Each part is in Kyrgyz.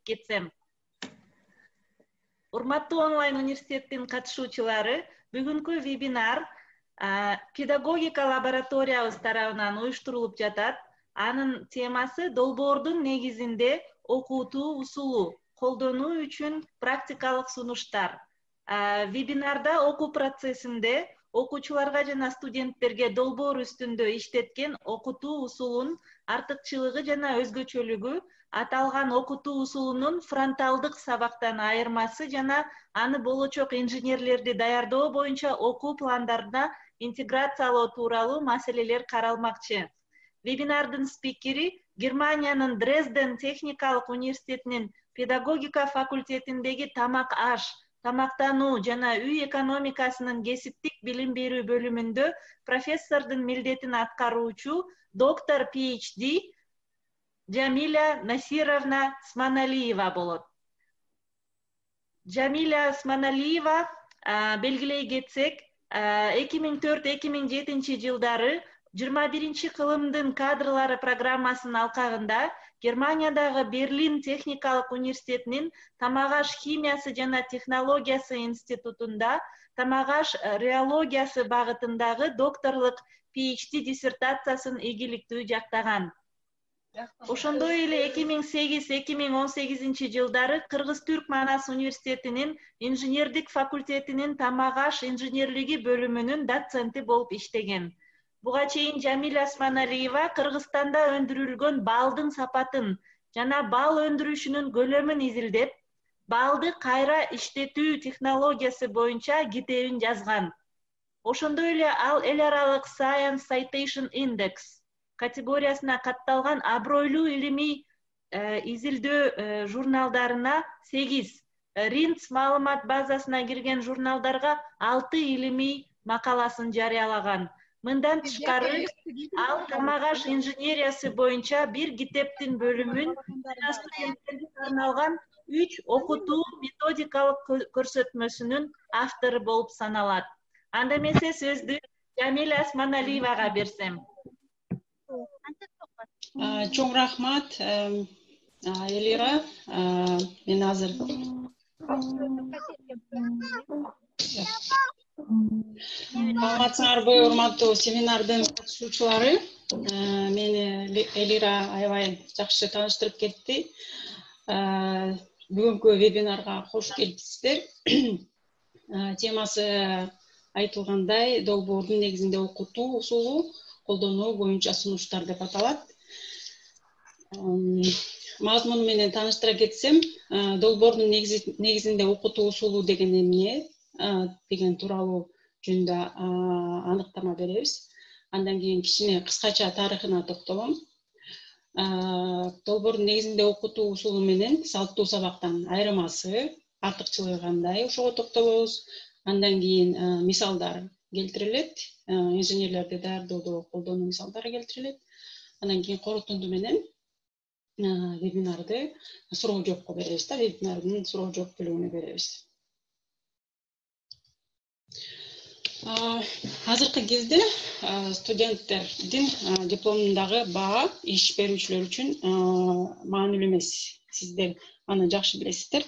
кетсем. Урматтуу онлайн университеттин катышуучулары, бүгүнкү вебинар педагогика лабораториябыз тарабынан уюштурулуп жатат. Анын темасы долбоордун негизинде окутуу усулу, колдонуу үчүн практикалык сунуштар. Вебинарда окуу процессинде окуучуларга жана студенттерге долбоор үстүндө иштеткен окутуу усулун артыкчылыгы жана өзгөчөлүгү, аталган окутуу усулунун фронталдык сабактан айырмасы жана аны болочок инженерлерди даярдоо боюнча окуу пландарына интеграциялоо тууралуу маселелер каралмакчы. Вебинардын спикери Германиянын Дрезден техникалык университетинин педагогика факультетиндеги тамак аш, тамактануу жана үй экономикасынын кесиптик билим берүү бөлүмүндө профессордун милдетин аткаруучу доктор PhD Джамиля Насировна Сманалиева болот. Джамиля Сманалиева белгилей кетсек, 2004-2007 жылдары 21 кылымдын кадрлары программасынын алкагында Германиядагы Берлин техникалык университетинин тамак аш химиясы жана технологиясы институтунда тамак аш реологиясы багытындагы докторлук PhD диссертациясын ийгиликтүү жактаган. Ошондой эле 2008-2018 жылдары Кыргыз-Түрк Манас университетинин инженердик факультетинин тамак аш инженерлиги бөлүмүнүн доценти болуп иштеген. Буга чейин Джамиля Сманалиева Кыргызстанда өндүрүлгөн балдын сапатын жана бал өндүрүшүнүн көлөмүн изилдеп, балды кайра иштетүү технологиясы боюнча китебин жазган. Ошондой эле ал эл аралык Science Citation Index категориясына катталган абройлуу илимий изилдөө журналдарына 8, Ринц маалымат базасына кирген журналдарга 6 илимий макаласын жарыялаган. Мындан тышкары, ал тамак аш инженериясы боюнча бир китептин бөлүмүн жана студенттерге арналган 3 окутуу методикалык көрсөтмөсүнүн автору болуп саналат. Анда эмесе сөздү Джамиля Сманалиевага берсем. Чоң рахмат, Элира. Мен азыр саламатсыңарбы, урматтуу семинардын катышуучулары. Мени Элира аябай жакшы тааныштырып кетти. Бүгүнкү вебинарга кош келипсиздер. Темасы айтылгандай, долбоордун негизинде окутуу усулу, колдонуу боюнча сунуштар деп аталат. Мазмуну менен тааныштыра кетсем, долбоордун негизинде окутуу усулу деген эмне деген тууралуу жөнүндө аныктама беребиз. Андан кийин кичине кыскача тарыхына токтолом. Долбоордун негизинде окутуу усулу менен салттуу сабактан айырмасы, артыкчылыгы кандай, ошого токтолобуз. Андан кийин мисалдар келтирилет, инженерлерди даярдоодо колдонуу мисалдары келтирилет. Андан кийин корутунду менен вебинарды суроо жоопко беребиз да, вебинардын суроо жооп бөлүгүнө беребиз. Азыркы кезде студенттердин дипломундагы баа иш берүүчүлөр үчүн маанилүү эмес. Сиздер аны жакшы билесиздер.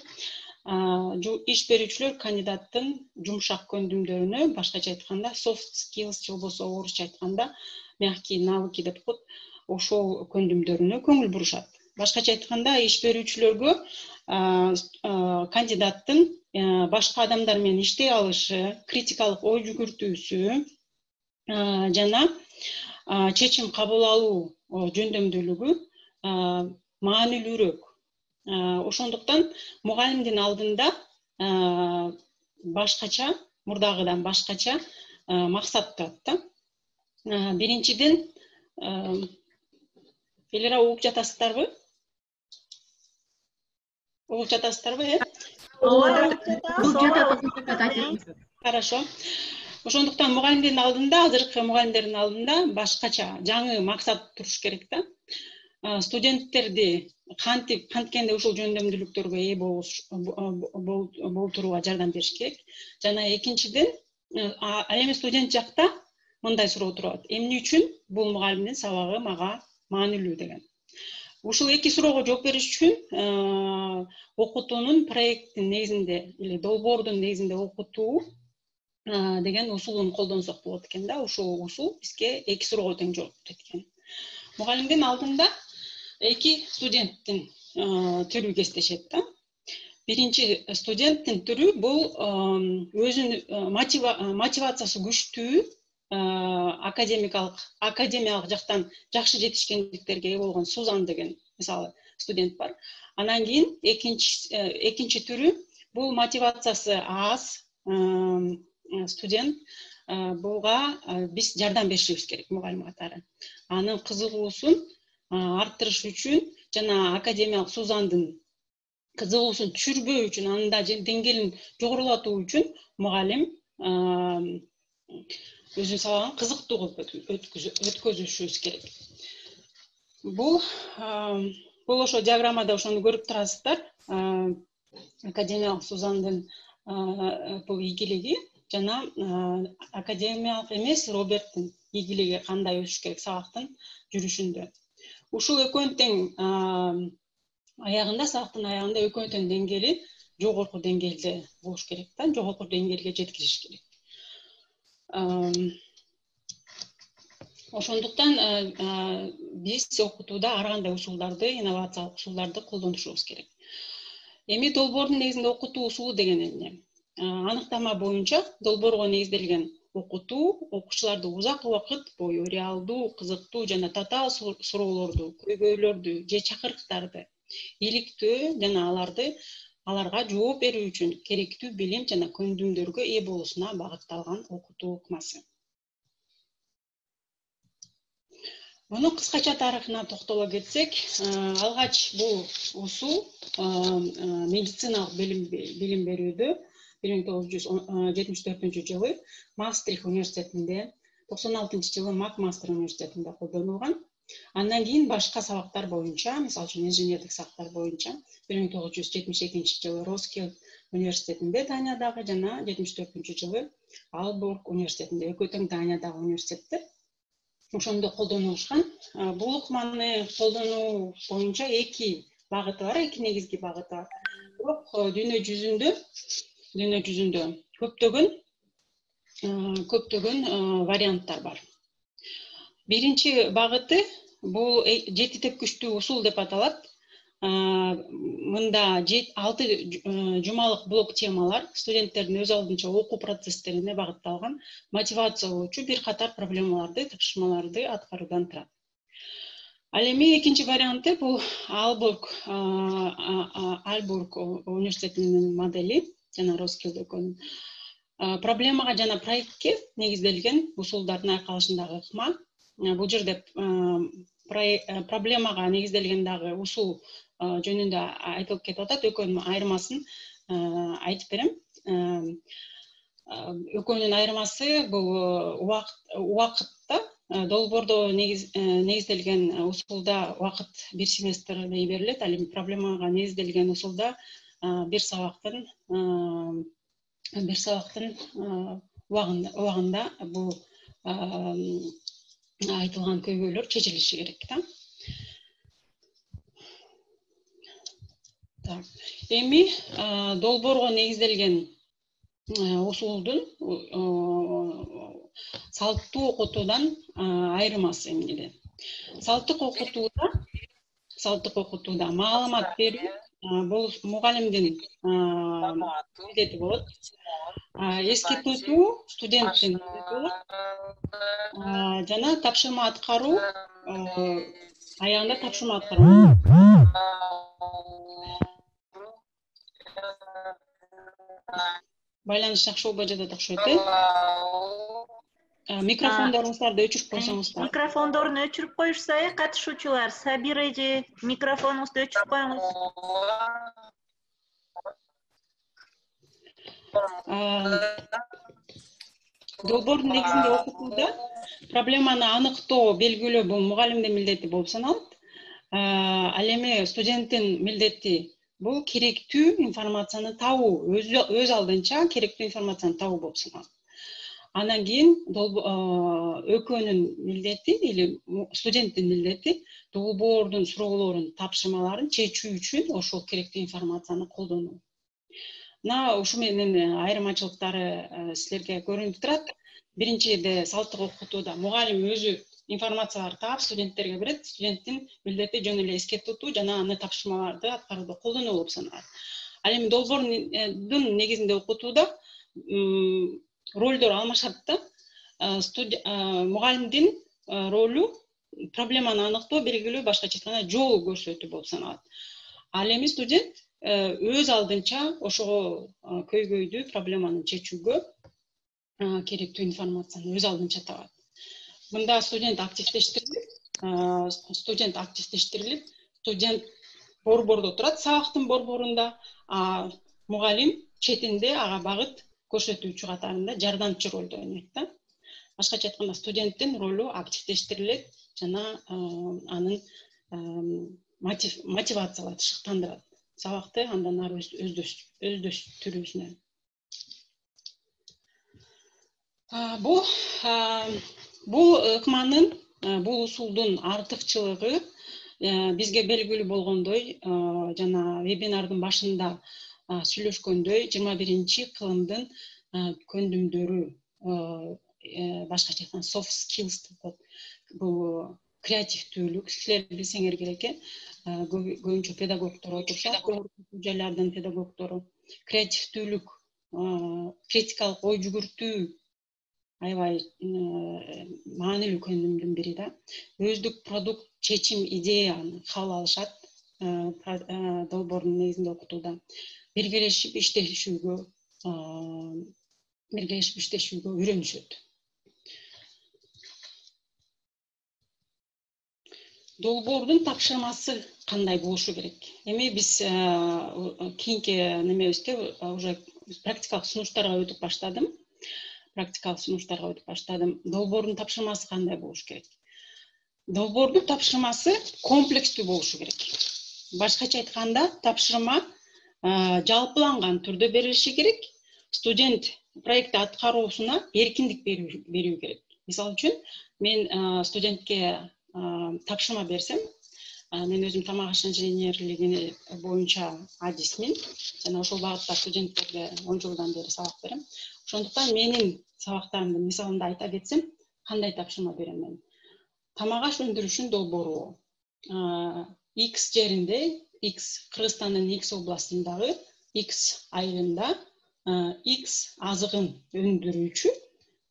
Иш берүүчүлөр кандидаттын жумшак көндүмдөрүнө, башкача айтканда soft skills же болбосо орусча айтканда мягкие навыки деп коет, ошол көндүмдөрүнө көңүл бурушат. Башкача айтканда иш берүүчүлөргө кандидаттын башка адамдар менен иштей алышы, критикалык ой жүгүртүүсү жана чечим кабыл алуу жөндөмдүүлүгү маанилүүрөөк. Ошондуктан мугалимдин алдында башкача, мурдагыдан башкача максат турат да. Биринчиден, Элира угуп жатасыздарбы? Угуп жатасыздарбы, Хорошо. Ошондуктан мугалимдин алдында, азыркы мугалимдердин алдында башкача, жаңы максат туруш керек да. Студенттерди канткенде ушул жөндөмдүүлүктөргө ээ болтурууга жардам бериш керек. Жана экинчиден, ал эми студент жакта мындай суроо турат. Эмне үчүн бул мугалимдин сабагы мага маанилүү деген. Ушул эки суроого жооп бериш үчүн окутуунун проекттин негизинде или долбоордун негизинде окутуу деген усулун колдонсок болот экен да. Ушул усул бизге эки суроого тең жооп берет экен. Мугалимдин алдында эки студенттин түрү кездешет да. Биринчи студенттин түрү бул өзүнүн мотивациясы күчтүү, академиялык жактан жакшы жетишкендиктерге ээ болгон Сузан деген мисалы студент бар. Анан кийин экинчи түрү бул мотивациясы аз студент, буга биз жардам беришибиз керек мугалим катары. Анын кызыгуусун арттырыш үчүн жана академиялык Сузандын кызыгуусун түшүрбөө үчүн, анын деңгээлин жогорулатуу үчүн мугалим өзүнүн сабагын кызыктуу кылып өткөзүшүбүз керек. Бул ошо диаграммада ошону көрүп турасыздар. Академиялык Сузандын бул ийгилиги жана академиялык эмес Роберттин ийгилиги кандай өсүш керек сабактын жүрүшүндө. Ушул экөөнүн тең аягында, сабактын аягында экөөнүн тең деңгээли жогорку деңгээлде болуш керек да, жогорку деңгээлге жеткириш керек. Ошондуктан биз окутууда ар кандай усулдарды, инновациялык усулдарды колдонушубуз керек. Эми долбоордун негизинде окутуу усулу деген эмне? Аныктама боюнча долбоорго негизделген окутуу окуучуларды узак убакыт бою реалдуу, кызыктуу жана татаал суроолорду, көйгөйлөрдү же чакырыктарды иликтөө жана аларга жооп берүү үчүн керектүү билим жана көндүмдөргө ээ болуусуна багытталган окутуу ыкмасы. Мунун кыскача тарыхына токтоло кетсек, алгач бул усул медициналык билим берүүдө 1974 жылы Мастрих университетинде, 96-жылы Макмастер университетинде колдонулган. Андан кийин башка сабактар боюнча, мисалы үчүн инженердик сабактар боюнча 1972 жылы Роскилд университетинде, Даниядагы жана 74 жылы Aalborg университетинде, экөө тең Даниядагы университеттер ошондо колдонулушкан. Бул ыкманы колдонуу боюнча эки багыты бар, эки негизги багыты бар. Бирок дүйнө жүзүндө көптөгөн варианттар бар. Биринчи багыты бул жети тепкичтүү усул деп аталат. Мында 6 жумалык блок темалар студенттердин өз алдынча окуу процесстерине багытталган мотивациялоочу бир катар проблемаларды, тапшырмаларды аткаруудан турат. Ал эми экинчи варианты бул Aalborg университетинин модели жана Roskilde экөөнүн проблемага жана проектке негизделген усулдардын айкалышындагы ыкма. Бул жерде проблемага негизделген дагы усул жөнүндө айтылып кетип атат. Экөөнүн айырмасын айтып берем. Экөөнүн айырмасы бул убакытта долбоордо негизделген усулда убакыт бир семестрдей берилет. Ал эми проблемага негизделген усулда бир сабактын убагында бул айтылган көйгөйлөр чечилиши керек да. Эми долбоорго негизделген усулдун салттуу окутуудан айырмасы эмнеде? Салттык окутууда маалымат берүү бул мугалимдин милдети болот. Эскертүү студенттин болот. Жана тапшырма аткаруу аягында тапшырма аткаруу. Байланыш жакшы болбой жатат окшойт. Микрофондоруңуздарды өчүрүп койсоңуздар. Микрофондорун өчүрүп коюшса, катышуучулар, Сабир эже, микрофонуңузду өчүрүп коюңуз. Долбоордун негизинде окутууда проблеманы аныктоо, белгилөө бул мугалимдин милдети болуп саналат. Ал эми студенттин милдети бул керектүү информацияны табуу, өз алдынча керектүү информацияны табуу болуп саналат. Анан кийин экөөнүн милдети или студенттин милдети долбоордун суроолорун, тапшырмаларын чечүү үчүн ошол керектүү информацияны колдонуу. Мына ушу менен айырмачылыктары силерге көрүнүп турат. Биринчиде салттык окутууда мугалим өзү информацияларды таап студенттерге берет. Студенттин милдети жөн эле эске тутуу жана аны тапшырмаларды аткарууда колдонуу болуп саналат. Ал эми долбоордун негизинде окутууда ролдор алмашат да. Мугалимдин ролу проблеманы аныктоо, белгилөө, башкача айтканда жол көрсөтүү болуп саналат. Ал эми студент өз алдынча ошого көйгөйдү, проблеманы чечүүгө керектүү информацияны өз алдынча табат. Мында студент активдештирилип, студент борбордо турат, сабактын борборунда, мугалим четинде ага багыт көрсөтүүчү катарында жардамчы ролду ойнойт да. Башкача айтканда студенттин ролу активдештирилет жана анын мотивациялайт, шыктандырат сабакты андан ары өздөштүрүүсүнө. Бул ыкманын, бул усулдун артыкчылыгы бизге белгилүү болгондой, жана вебинардын башында сүйлөшкөндөй, 21-кылымдын көндүмдөрү, башкача айтканда soft skills деп коет. Бул креативдүүлүк, силер билсеңер керек, көбүнчө педагогдор отурса, жайлардын педагогдору, креативдүүлүк, критикалык ой жүгүртүү аябай маанилүү көндүмдүн бири да. Өздүк продукт, чечим, идеяны кабыл алышат долбоордун негизинде окутууда. Биргелешип иштешүүгө үйрөнүшөт. Долбоордун тапшырмасы кандай болушу керек? Эми биз кийинки немебизде уже практикалык сунуштарга өтүп баштадым. Долбоордун тапшырмасы кандай болуш керек? Долбоордун тапшырмасы комплекстүү болушу керек. Башкача айтканда, тапшырма жалпыланган түрдө берилиши керек. Студент проектти аткаруусуна эркиндик берүү керек. Мисалы үчүн, мен студентке тапшырма берсем, мен өзүм тамак аш инженерлиги боюнча адисмин, жана ошол багытта студенттерге 10 жылдан бери сабак берем. Ошондуктан менин сабактарымдын мисалында айта кетсем, кандай тапшырма берем мен? Тамак аш өндүрүшүн долбоору. X жеринде, Кыргызстандын X областындагы X айылында X азыгын өндүрүүчү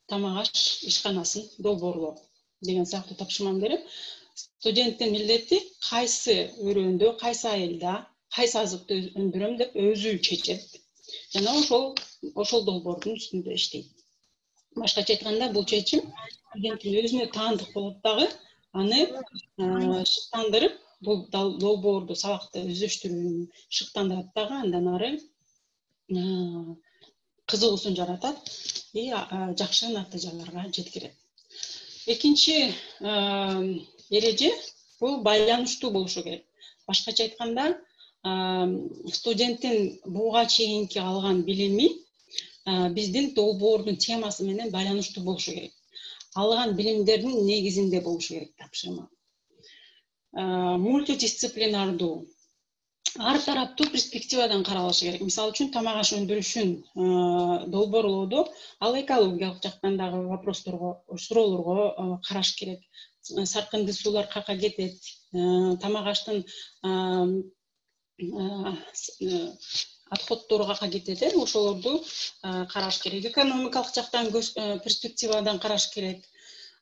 тамак аш ишканасын долбоорлоо деген сыяктуу тапшырманы берип, студенттин милдети кайсы өрөөндө, кайсы айылда, кайсы азыкты өндүрөм деп өзү чечет. Жана ошол долбоордун үстүндө иштейт. Башкача айтканда, бул чечим студенттин өзүнө таандык болот дагы, аны шыктандырып, бул долбоорду, сабакты өздөштүрүүнү шыктандырат дагы, андан ары кызыгуусун жаратат и жакшы натыйжаларга жеткирет. Экинчи эреже бул байланыштуу болушу керек. Башкача айтканда, студенттин буга чейинки алган билими биздин долбоордун темасы менен байланыштуу болушу керек. Алган билимдердин негизинде болушу керек тапшырма. Мультидисциплинардуу, ар тараптуу перспективадан каралышы керек. Мисалы үчүн, тамак аш өндүрүшүн долбоорлоодо ал экологиялык жактан дагы вопросторго, суроолорго караш керек. Саркынды суулар кака кетет, тамак аштын отходдору кака кетет, ошолорду караш керек. Экономикалык жактан перспективадан караш керек.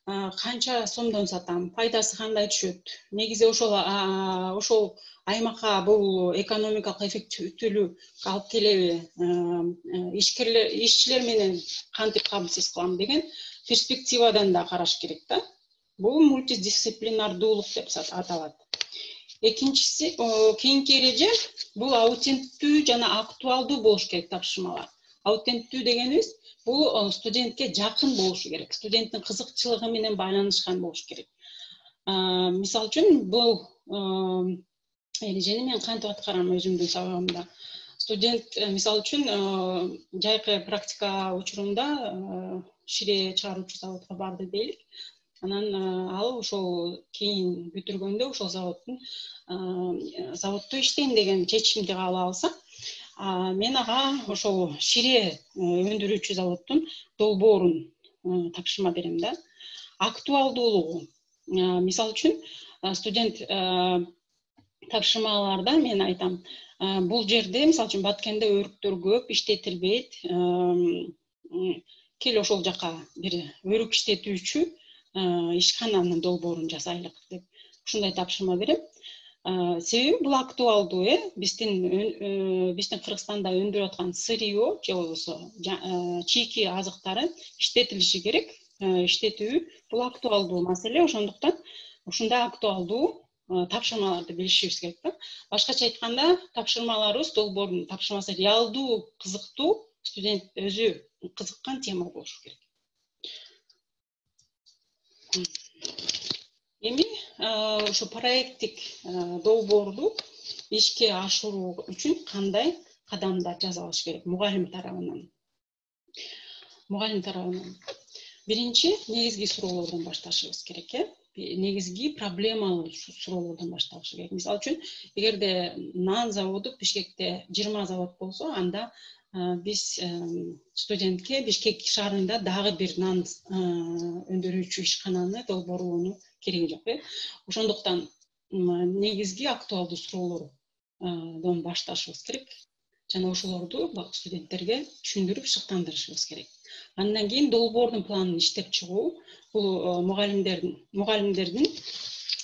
Канча сомдон сатам, пайдасы кандай түшөт? Негизи ошол аймакка бул экономикалык эффективдүүлүк алып келеби? Ишчилер менен кантип камсыз кылам деген перспективадан да караш керек да. Бул мультидисциплинардуулук деп аталат. Экинчиси, кийинки эреже бул аутенттүү жана актуалдуу болуш керек тапшырмалар. Аутенттүү дегенибиз бул студентке жакын болушу керек, студенттин кызыкчылыгы менен байланышкан болуш керек. Мисалы үчүн, бул эрежени мен кантип аткарам өзүмдүн сабагымда? Студент, мисалы үчүн, жайкы практика учурунда шире чыгаруучу заводко барды дейли. Анан ал ошол кийин бүтүргөндө ошол заводдо иштейм деген чечимди кабыл алса, мен ага ошол шире өндүрүүчү заводдун долбоорун тапшырма берем да. Актуалдуулугу. Мисалы үчүн студент тапшырмаларда мен айтам, бул жерде мисалы үчүн Баткенде өрүктөр көп, иштетилбейт. Кел ошол жака бир өрүк иштетүүчү ишкананын долбоорун жасайлык деп ушундай тапшырма берем. Себеби бул актуалдуу, биздин Кыргызстанда өндүрүп аткан сырье же болбосо чийки азыктары иштетилиши керек. Иштетүү бул актуалдуу маселе, ошондуктан ушундай актуалдуу тапшырмаларды билишибиз керек да. Башкача айтканда, тапшырмаларыбыз, долбоордун тапшырмасы реалдуу, кызыктуу, студент өзү кызыккан тема болушу керек. Эми ушу проекттик долбоорду ишке ашыруу үчүн кандай кадамдар жасалыш керек мугалим тарабынан? Биринчи негизги суроолордон башташыбыз керек, негизги проблемалуу суроолордон башталышы керек. Мисалы үчүн, эгерде нан заводу Бишкекте 20 завод болсо, анда биз студентке Бишкек шаарында дагы бир нан өндүрүүчү ишкананы долбооруну кереги жок. Ошондуктан негизги актуалдуу суроолордон башташыбыз керек. Жана ошолорду студенттерге түшүндүрүп, шыктандырышыбыз керек. Андан кийин долбоордун планын иштеп чыгуу, бул мугалимдердин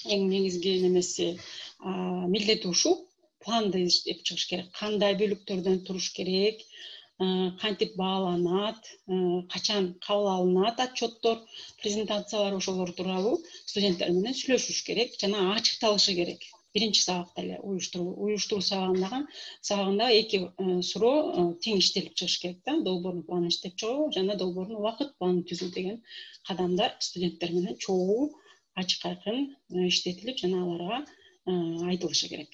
эң негизги немеси, милдети ушул. Планды иштеп чыгыш керек. Кандай бөлүктөрдөн туруш керек, кантип бааланат, качан кабыл алынат отчеттор, презентациялар, ошолор тууралуу студенттер менен сүйлөшүш керек жана ачыкталышы керек. Биринчи сабакта эле уюштуруу сабагында эки суроо тең иштелип чыгыш керек да. Долбоордун планын иштеп чыгуу жана долбоордун убакыт планын түзүү деген кадамдар студенттер менен чогуу, ачык айкын иштетилип жана аларга айтылышы керек.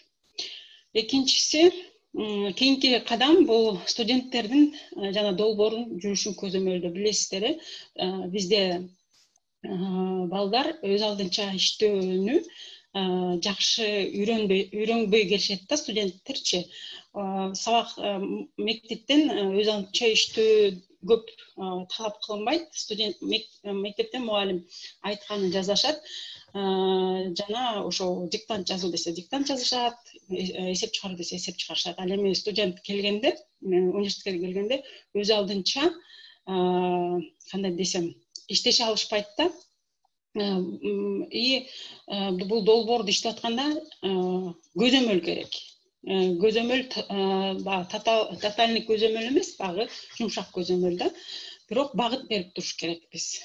Экинчиси, кийинки кадам бул студенттердин жана долбоордун жүрүшүн көзөмөлдөө. Билесиздер, бизде балдар өз алдынча иштөөнү жакшы үйрөнбөй келишет да, студенттерчи. Сабак мектептен өз алдынча иштөө көп талап кылынбайт. Студент мектептен мугалим айтканын жасашат. Жана ошол диктант жазуу десе диктант жазышат, эсеп чыгаруу десе эсеп чыгарышат. Ал эми студент келгенде, университетке келгенде өз алдынча кандай десем, иштеше алышпайт да. Бул долбоорду иштеп атканда көзөмөл керек. Көзөмөл тотальный көзөмөл эмес, багы жумшак көзөмөл да. Бирок багыт берип туруш керек биз.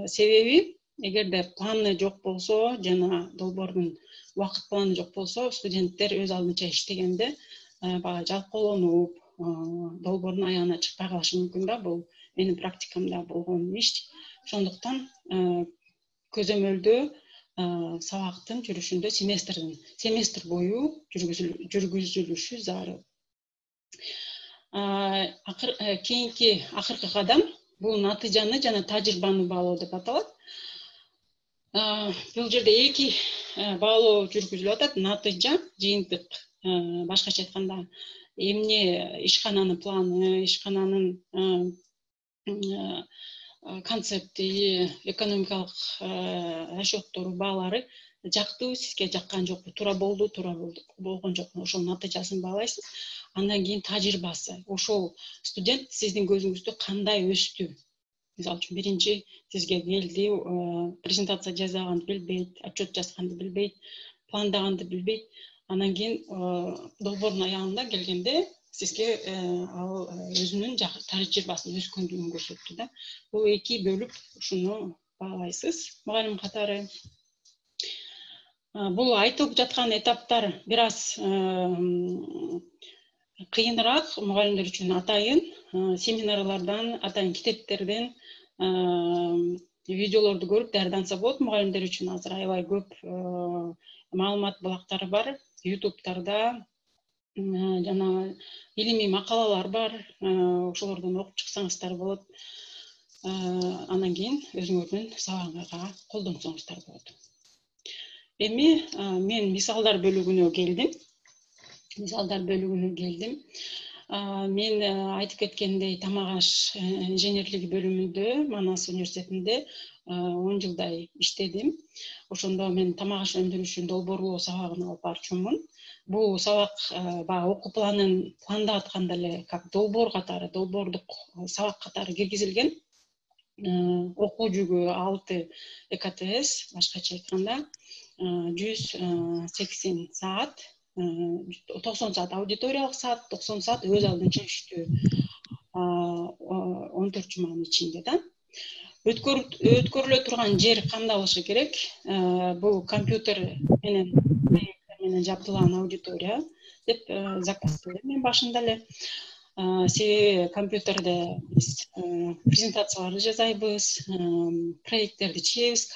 Себеби эгерде планы жок болсо, жана долбоордун убакыт планы жок болсо, студенттер өз алдынча иштегенде баягы жалкоолонуп, долбоордун аягына чыкпай калышы мүмкүн да. Бул менин практикамда болгон иш. Ошондуктан көзөмөлдө сабактын жүрүшүндө семестр бою жүргүзүлүшү зарыл. Кийинки акыркы кадам бул натыйжаны жана тажрыйбаны баалоо деп аталат. Бул жерде эки баалоо жүргүзүлүп атат. Натыйжа, жыйынтык. Башкача айтканда, эмне ишкананын планы, ишкананын концепти, экономикалык расчеттору, баалары жактыбы, сизге жаккан жокпу, туура болду, туура болгон жокпу, ошол натыйжасын баалайсыз. Андан кийин тажрыйбасы. Ошол студент сиздин көзүңүздө кандай өстү? Мисалы үчүн, биринчи сизге келди, презентация жасаганды билбейт, отчет жазганды билбейт, пландаганды билбейт. Андан кийин долбоордун аягында келгенде сизге ал өзүнүн тажрыйбасын, өскөндүгүн көрсөттү да. Бул эки бөлүп ушуну баалайсыз мугалим катары. Бул айтылып жаткан этаптар бир аз кыйыныраак мугалимдер үчүн. Атайын семинарлардан, атайын китептерден, видеолорду көрүп даярданса болот. Мугалимдер үчүн азыр аябай көп маалымат булактары бар. YouTube'тарда жана илимий макалалар бар. Ошолордон окуп чыксаңыздар болот. Анан кийин өзүңөрдүн сабагыңарга колдонсоңуздар болот. Эми мен мисалдар бөлүгүнө келдим. Мен айтып кеткендей тамак аш инженерлиги бөлүмүндө Манас университетинде 10 жылдай иштедим. Ошондо мен тамак аш өндүрүшүн долбоорлоо сабагын алып барчумун. Бул сабак баягы окуу пландап атканда эле как долбоор катары, долбоордук сабак катары киргизилген. Окуу жүгү 6 ЭКТС, башкача айтканда 180 саат, 90 саат аудиториялык саат, 90 саат өз алдынча иштөө 14 жуманын ичинде да. Өткөрүлө турган жер кандай болушу керек? Бул компьютер менен жабдылган аудитория деп заказ кылдым мен башында эле. Себеби компьютерде биз презентацияларды жасайбыз, проекттерди чыгабыз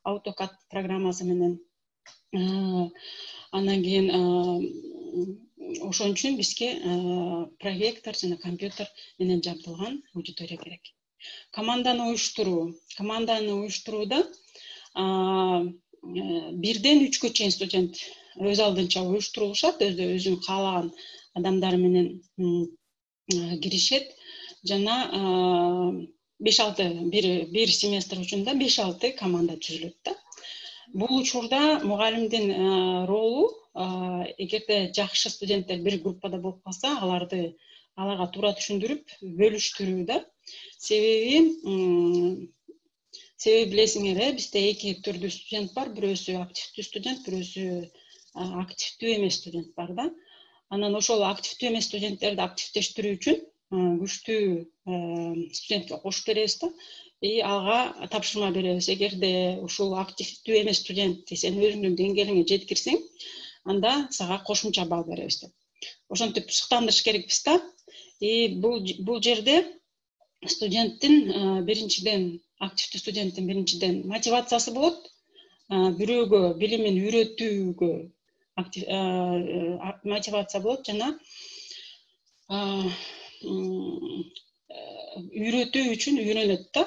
AutoCAD программасы менен. Андан кийин ошон үчүн бизге проектор жана компьютер менен жабдылган аудитория керек. Команданы уюштурууда 1-ден 3-кө чейин студент өз алдынча уюштурулушат, өзүнүн каалаган адамдар менен киришет жана 5-6 бир семестр учунда 5-6 команда түзүлөт да. Бул учурда мугалимдин ролу эгерде жакшы студенттер бир группада болуп калса, аларга туура түшүндүрүп, бөлүштүрүү да. Себеби билесиңер, бизде 2 түрдүү студент бар, бирөөсү активдүү студент, бирөөсү активдүү эмес студент бар да. Анан ошол активдүү эмес студенттерди активдештирүү үчүн күчтүү студентке кошуп беребиз да. Ага тапшырма беребиз. Эгерде ушул активдүү эмес студентти сен өзүңдүн деңгээлиңе жеткирсең, анда сага кошумча балл беребиз деп. Ошентип шыктандырыш керекпиз да. Бул жерде студенттин активдүү студенттин биринчиден мотивациясы болот. Бирөөгө билимин үйрөтүүгө мотивация болот жана үйрөтүү үчүн үйрөнөт да.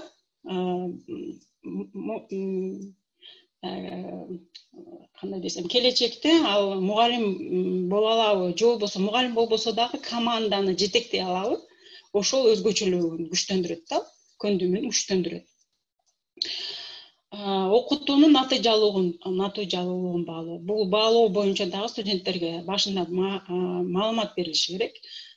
Кандай десем, келечекте ал мугалим боло алабы, же болбосо мугалим болбосо дагы команданы жетектей алабы, ошол өзгөчөлүгүн күчтөндүрөт да, көндүмүн күчтөндүрөт. Окутуунун натыйжалуулугун баалоо. Бул баалоо боюнча дагы студенттерге башында маалымат берилиши керек.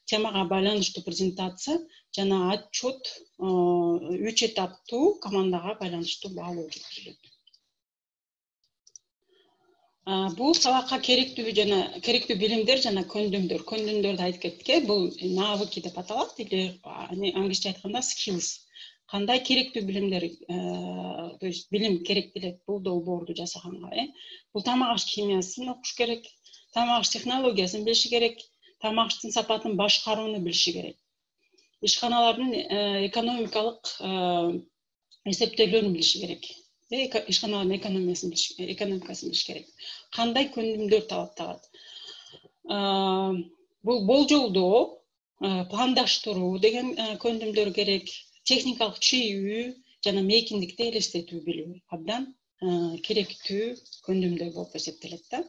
Темага байланыштуу презентация жана отчет 3 этаптуу командага байланыштуу баалоо жүргүзүлөт. Бул сабакка керектүү билимдер жана көндүмдөрдү айтып кеттик. Бул навыки деп аталат, или англисче айтканда skills. Кандай керектүү билимдер, то есть билим керектелет бул долбоорду жасаганга. Бул тамак аш химиясын окуш керек, тамак аш технологиясын билиши керек, тамак аштын сапатын башкарууну билиши керек. Ишканалардын экономикалык эсептөөлөрүн билиши керек. Ишканалардын экономикасын билиш керек. Кандай көндүмдөр талапталат? Бул болжолдоо, пландаштыруу деген көндүмдөр керек. Техникалык чыйуу жана мейкиндикти элестетүү билүү абдан керектүү көндүмдөр болуп эсептелет да.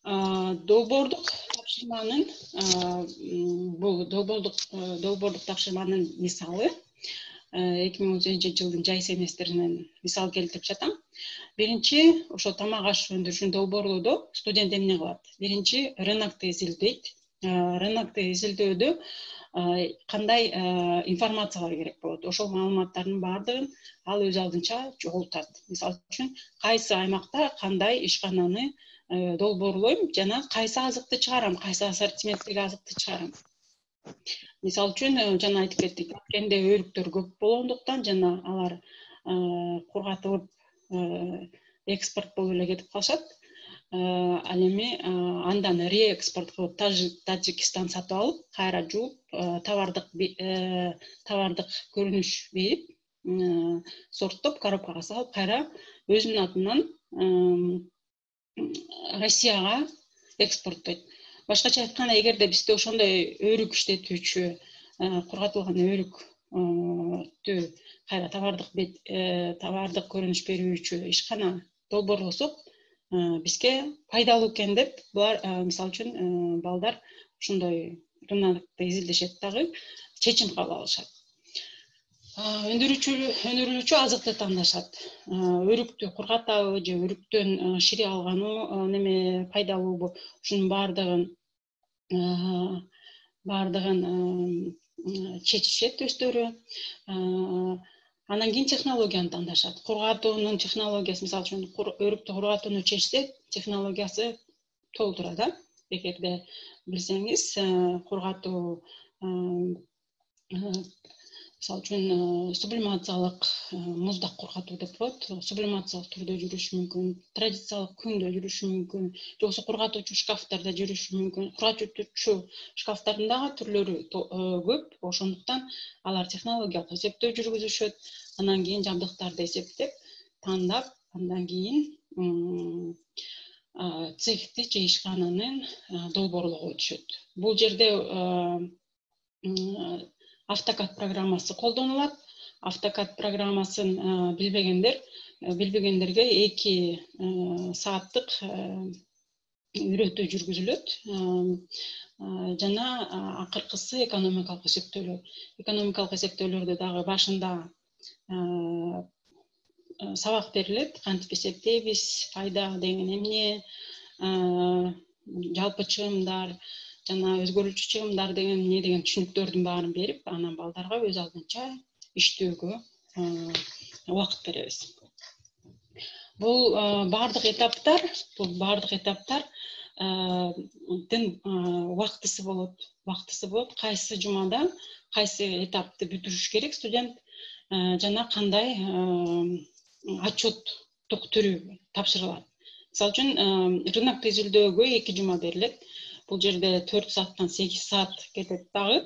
Долбоордук тапшырманын мисалы 2018-жылдын жай семестринен мисал келтирип жатам. Биринчи, ошо тамак аш өндүрүшүн долбоорлоодо студент эмне кылат? Биринчи, рынокты изилдейт. Рынокты изилдөөдө кандай информациялар керек болот? Ошол маалыматтардын баардыгын ал өз алдынча чогултат. Мисалы үчүн, кайсы аймакта кандай ишкананы долбоорлойм жана кайсы азыкты чыгарам, кайсы ассортименттеги азыкты чыгарам. Мисалы үчүн, жана айтып кеттик, өткөндө өрүктөр көп болгондуктан жана алар кургатылып экспорт болуп эле кетип калышат. Ал эми андан реэкспорт кылып Тажикистан сатып алып, кайра жууп, товардык көрүнүш берип, сорттоп, коробкага салып, кайра өзүнүн атынан Россияга экспорттойт. Башкача айтканда, эгерде бизде ошондой өрүк иштетүүчү кургатылган өрүктү кайра табардык көрүнүш берүүчү ишкана долбоорлосок бизге пайдалуу экен деп булар мисалы үчүн балдар ушундай рынокто изилдешет дагы чечим кабыл алышат. Өндүрүүчү азыкты тандашат. Өрүктү кургатабы же өрүктөн шире алгануу неме пайдалуубу, ушунун бардыгын чечишет өздөрү. Андан кийин технологияны тандашат. Кургатуунун технологиясы, мисалы үчүн өрүктү кургатууну чечсек, технологиясы толтура да. Эгерде билсеңиз, кургатуу мисалы үчүн сублимациялык муздак кургатуу деп коет. Сублимациялык түрдө жүрүшү мүмкүн, традициялык күндө жүрүшү мүмкүн, же болбосо кургатуучу шкафтарда жүрүшү мүмкүн. Кургатуучу шкафтардын дагы түрлөрү көп, ошондуктан алар технологиялык эсептөө жүргүзүшөт. Андан кийин жабдыктарды эсептеп, тандап, андан кийин цехти же ишкананын долбоорлоого өтүшөт. Бул жерде AutoCAD программасы колдонулат. AutoCAD программасын билбегендерге 2 сааттык үйрөтүү жүргүзүлөт. Жана акыркысы экономикалык эсептөөлөр. Экономикалык эсептөөлөрдө дагы башында сабак берилет, кантип эсептейбиз, пайда деген эмне, жалпы чыгымдар жана өзгөрүүчү чыгымдар деген эмне деген түшүнүктөрдүн баарын берип, анан балдарга өз алдынча иштөөгө убакыт беребиз. Бул бардык этаптардын убактысы болот. Кайсы жумада кайсы этапты бүтүрүш керек студент жана кандай отчеттук түрү тапшырылат. Мисалы үчүн рынокто изилдөөгө 2 жума берилет. Бул жерде 4 сааттан 8 саат кетет дагы.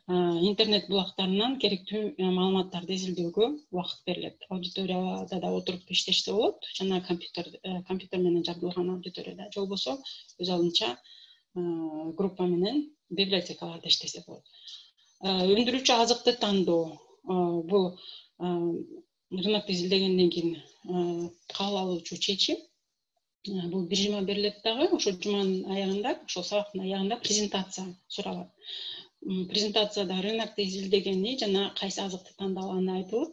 Интернет булактарынан керектүү маалыматтарды изилдөөгө убакыт берилет. Аудиторияда да отуруп иштешсе болот, жана компьютер менен жабдылган аудиторияда, же болбосо өз алдынча группа менен библиотекаларда иштесе болот. Өндүрүүчү азыкты тандоо. Бул рынокто изилдегенден кийин кабыл алуучу чечим. Бул 1 жума берилет дагы. Ошол жуманын аягында, ошол сабактын аягында презентация суралат. Презентацияда рынокто изилдегени жана кайсы азыкты тандалганы айтылып,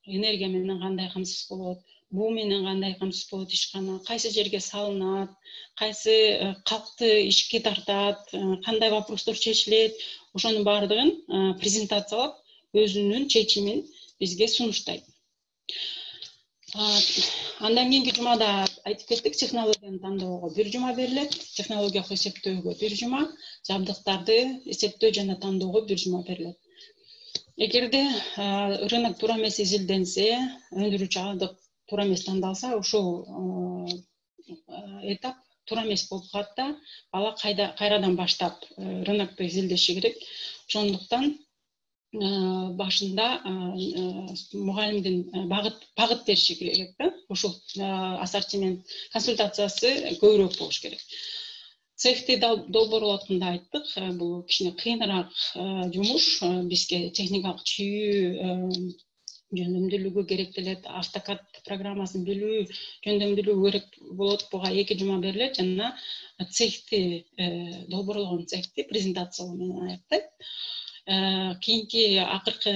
энергия менен кандай камсыз болот, буу менен кандай камсыз болот ишкана, кайсы жерге салынат, кайсы калкты ишке тартат, кандай вопростор чечилет, ошонун баардыгын презентациялап, өзүнүн чечимин бизге сунуштайт. Андан кийинки жумада айтып кеттик, технологияны тандоого 1 жума берилет, технологиялык эсептөөгө 1 жума, жабдыктарды эсептөө жана тандоого 1 жума берилет. Эгерде рынок туура эмес изилденсе, өндүрүүчү азык туура эмес тандалса, ошол этап туура эмес болуп калат да, бала кайрадан баштап рынокто изилдеши керек. Ошондуктан башында мугалимдин багыт бериши керек да. Ушул ассортимент консультациясы көбүрөөк болуш керек. Цехти долбоорлотконда айттык, бул кичине кыйыныраак жумуш, бизге техникалык чүйүү жөндөмдүүлүгү керектелет. AutoCAD программасын билүү жөндөмдүүлүгү керек болот. Буга 2 жума берилет жана цехти долбоорлогон цехти презентациялоо менен аяктайт. Кийинки акыркы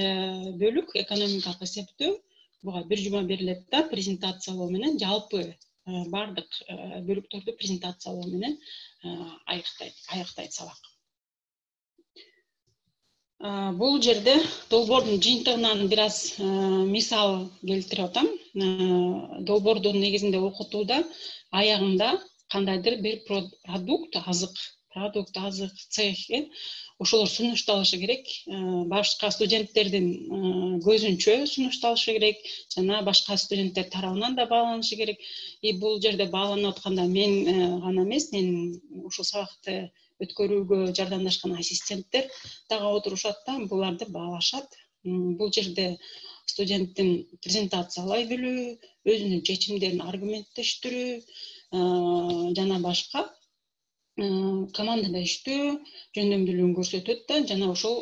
бөлүк экономикалык эсептөө, буга 1 жума берилет да, презентациялоо менен жалпы бардык бөлүктөрдү презентациялоо менен аяктайт сабак. Бул жерде долбоордун жыйынтыгынан бир аз мисал келтирип атам. Долбоордун негизинде окутууда аягында кандайдыр бир продукт, азык, цех, ошолор сунушталышы керек. Башка студенттердин көзүнчө сунушталышы керек, жана башка студенттер тарабынан да бааланышы керек. Бул жерде бааланып атканда мен гана эмес, мен ушул сабакты өткөрүүгө жардамдашкан ассистенттер дагы отурушат да, буларды баалашат. Бул жерде студенттин презентациялай билүү, өзүнүн чечимдерин аргументтештирүү жана башка командада иштөө жөндөмдүүлүгүн көрсөтөт да, жана ошол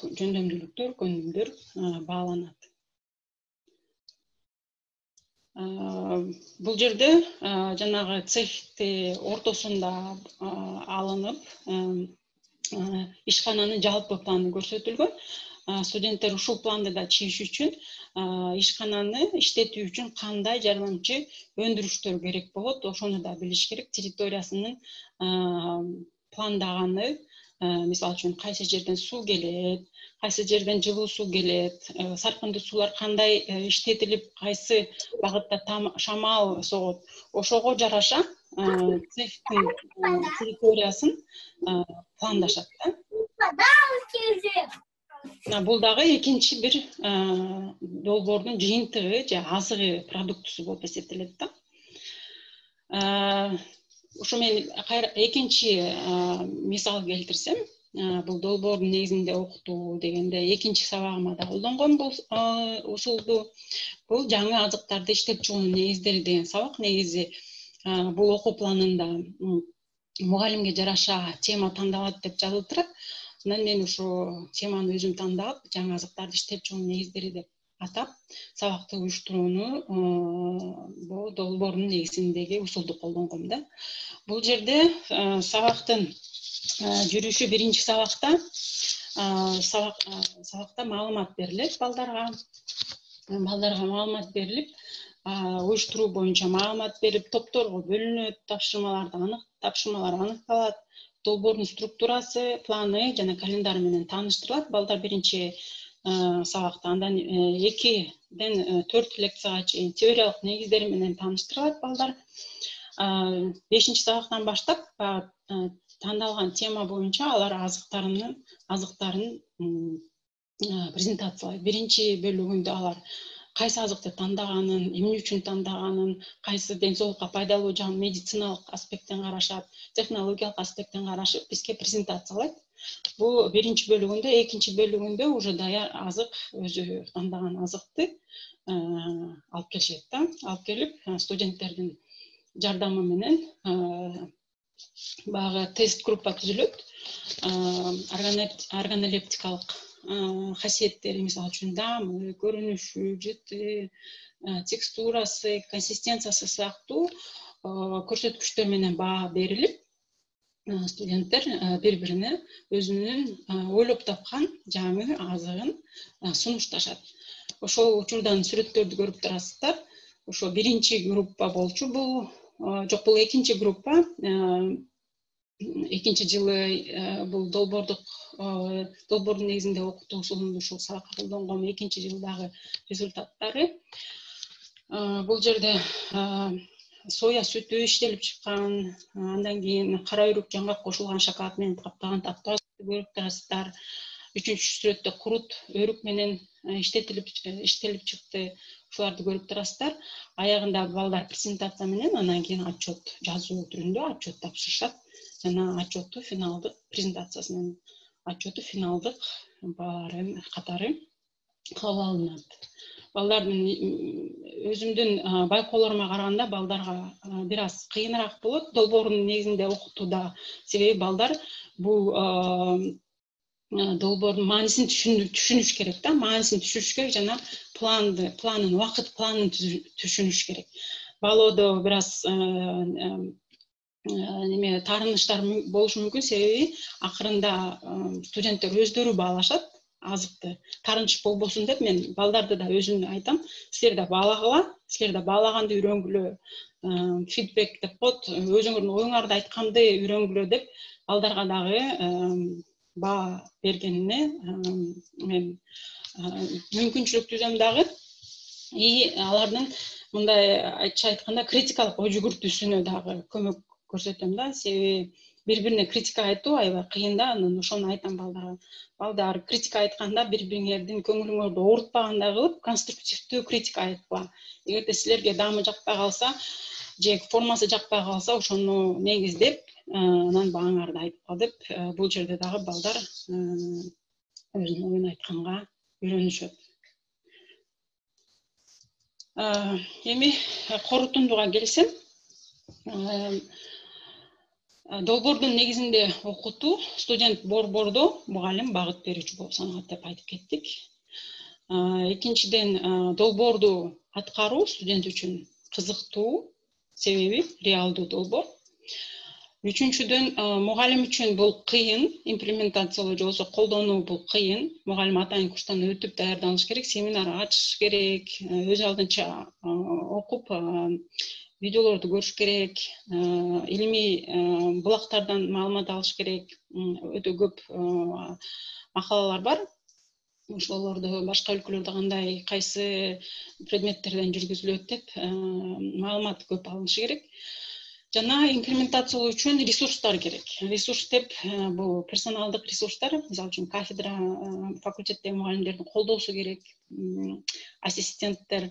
жөндөмдүүлүктөр, көңүлдөр бааланат. Бул жерде жанагы цехти ортосунда алынып, ишкананын жалпы планы көрсөтүлгөн. Студенттер ушул планды да чийиш үчүн ишкананы иштетүү үчүн кандай жардамчы өндүрүштөр керек болот, ошону да билиш керек. Территориясынын пландаганы, мисалы үчүн кайсы жерден суу келет, кайсы жерден жылуу суу келет, саркындуу суулар кандай иштетилип, кайсы багытта шамал согот, ошого жараша цехтин территориясын пландашат да. Бул дагы экинчи бир долбоордун жыйынтыгы же азыгы продуктусу болуп эсептелет да. Ушу мен экинчи мисал келтирсем, бул долбоордун негизинде окутуу дегенде экинчи сабагыма да колдонгон бул усулду. Бул жаңы азыктарды иштеп чыгуунун негиздери деген сабак. Негизи бул окуу планында мугалимге жараша тема тандалат деп жазылып турат. Анан мен ошо теманы өзүм тандап, жаңы азыктарды иштеп чыгуунун негиздери деп атап, сабакты уюштурууну бул долбоордун негизиндеги усулду колдонгом да. Бул жерде сабактын жүрүшү биринчи сабакта маалымат берилет балдарга. Балдарга маалымат берилип, уюштуруу боюнча маалымат берип, топторго бөлүнөт, тапшырмалар аныкталат. Долбоордун структурасы, планы жана календары менен тааныштырылат. Балдар биринчи сабакта, андан 2-ден 4 лекцияга чейин теориялык негиздери менен тааныштырылат балдар. 5-нчи сабактан баштап тандалган тема боюнча алар азыктарын презентациялайт. Биринчи бөлүгүндө алар кайсы азыкты тандаганын, эмне үчүн тандаганын, кайсы ден соолукка пайдалуу жагын медициналык аспекттен карашат, технологиялык аспекттен карашып бизге презентациялайт. Бул биринчи бөлүгүндө, экинчи бөлүгүндө уже даяр азык, өзү тандаган азыкты алып келишет да. Алып келип, студенттердин жардамы менен багы тест группа түзүлөт. Органолептикалык касиеттери, мисалы үчүн дамы, көрүнүшү, жыты, текстурасы, консистенциясы сыяктуу көрсөткүчтөр менен баа берилип, студенттер бири-бирине өзүнүн ойлоп тапкан жаңы азыгын сунушташат. Ошол учурдан сүрөттөрдү көрүп турасыздар. Ошо биринчи группа болчу бул. Жок, бул экинчи группа. Экинчи жылы бул долбоордун негизинде окутуу усулунду ушул сабакка колдонгон экинчи жылдагы результаттары. Бул жерде соя сүтү иштелип чыккан, андан кийин кара үйрүк жаңгак кошулган шоколад менен капталган таттуу азыкты көрүп турасыздар. Үчүнчү сүрөттө курут өрүк менен иштелип чыкты. Ушуларды көрүп турасыздар. Аягында балдар презентация менен, андан кийин отчет жазуу түрүндө отчет тапшырышат. Жана отчетту финалдык презентациясы менен отчетту финалдык баалары катары кабыл алынат. Балдардын өзүмдүн байкоолорума караганда балдарга бир аз кыйыныраак болот долбоордун негизинде окутууда. Себеби балдар бул долбоордун маанисин түшүнүш керек да, маанисин түшүнүш керек жана планын, убакыт планын түшүнүш керек. Баалоодо бир аз таарыныштар болушу мүмкүн, себеби акырында студенттер өздөрү баалашат азыкты. Таарыныш болбосун деп мен балдарды да өзүм айтам, силер да баалагыла, силер да баалаганды үйрөнгүлө, фидбек деп коет, өзүңөрдүн оюңарды айтканды үйрөнгүлө деп балдарга дагы баа бергенине мен мүмкүнчүлүк түзөм дагы. И алардын мындай айтча айтканда критикалык ой жүгүртүүсүнө дагы көмөк көрсөтөм да. Себеби бири-бирине критика айтуу аябай кыйын да. Анан ошону айтам балдарга. Балдар критика айтканда бири-бириңердин көңүлүңөрдү оорутпагандай кылып, конструктивдүү критика айтпа. Эгерде силерге даамы жакпай калса, же формасы жакпай калса, ошону негиздеп, анан бааңарды айтпа деп, бул жерде дагы балдар өзүнүн оюн айтканга үйрөнүшөт. Эми корутундуга келсем, Долбоордун негизинде окутуу, студент борбордо мугалим багыт берүүчү болуп саналат деп айтып кеттик. Экинчиден, долбоорду аткаруу студент үчүн кызыктуу, себеби реалдуу долбоор. Үчүнчүдөн, мугалим үчүн бул кыйын, имплементациялоо же болбосо колдонуу бул кыйын. Мугалим атайын курстан өтүп даярданыш керек, семинар ачыш керек, өз алдынча окуп, видеолорду көрүш керек, илимий булактардан маалымат алыш керек. Өтө көп макалалар бар. Ошолорду башка өлкөлөрдө кандай, кайсы предметтерден жүргүзүлөт деп маалымат көп алынышы керек. Жана имплементациялоо үчүн ресурстар керек. Ресурс деп бул персоналдык ресурстар, мисалы үчүн кафедра, факультеттеги мугалимдердин колдоосу керек, ассистенттер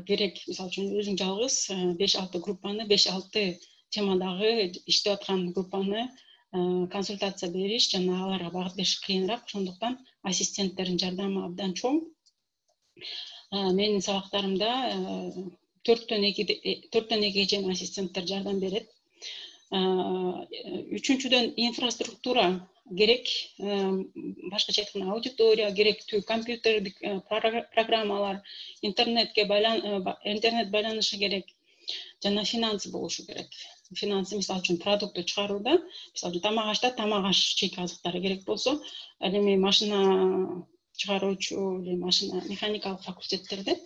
керек. Мисалы үчүн өзүң жалгыз 5-6 группаны, 5-6 темадагы иштеп аткан группаны консультация бериш жана аларга багыт бериш кыйыныраак. Ошондуктан ассистенттердин жардамы абдан чоң. Менин сабактарымда 4-2 чейин ассистенттер жардам берет. Үчүнчүдөн, инфраструктура керек. Башкача айтканда аудитория керектүү, компьютердик программалар, интернет байланышы керек. Жана финансы болушу керек. Финансы, мисалы үчүн, продукту чыгарууда, мисалы үчүн, тамак ашта тамак аш чейки азыктары керек болсо, ал эми машина чыгаруучу же машина механикалык факультеттерде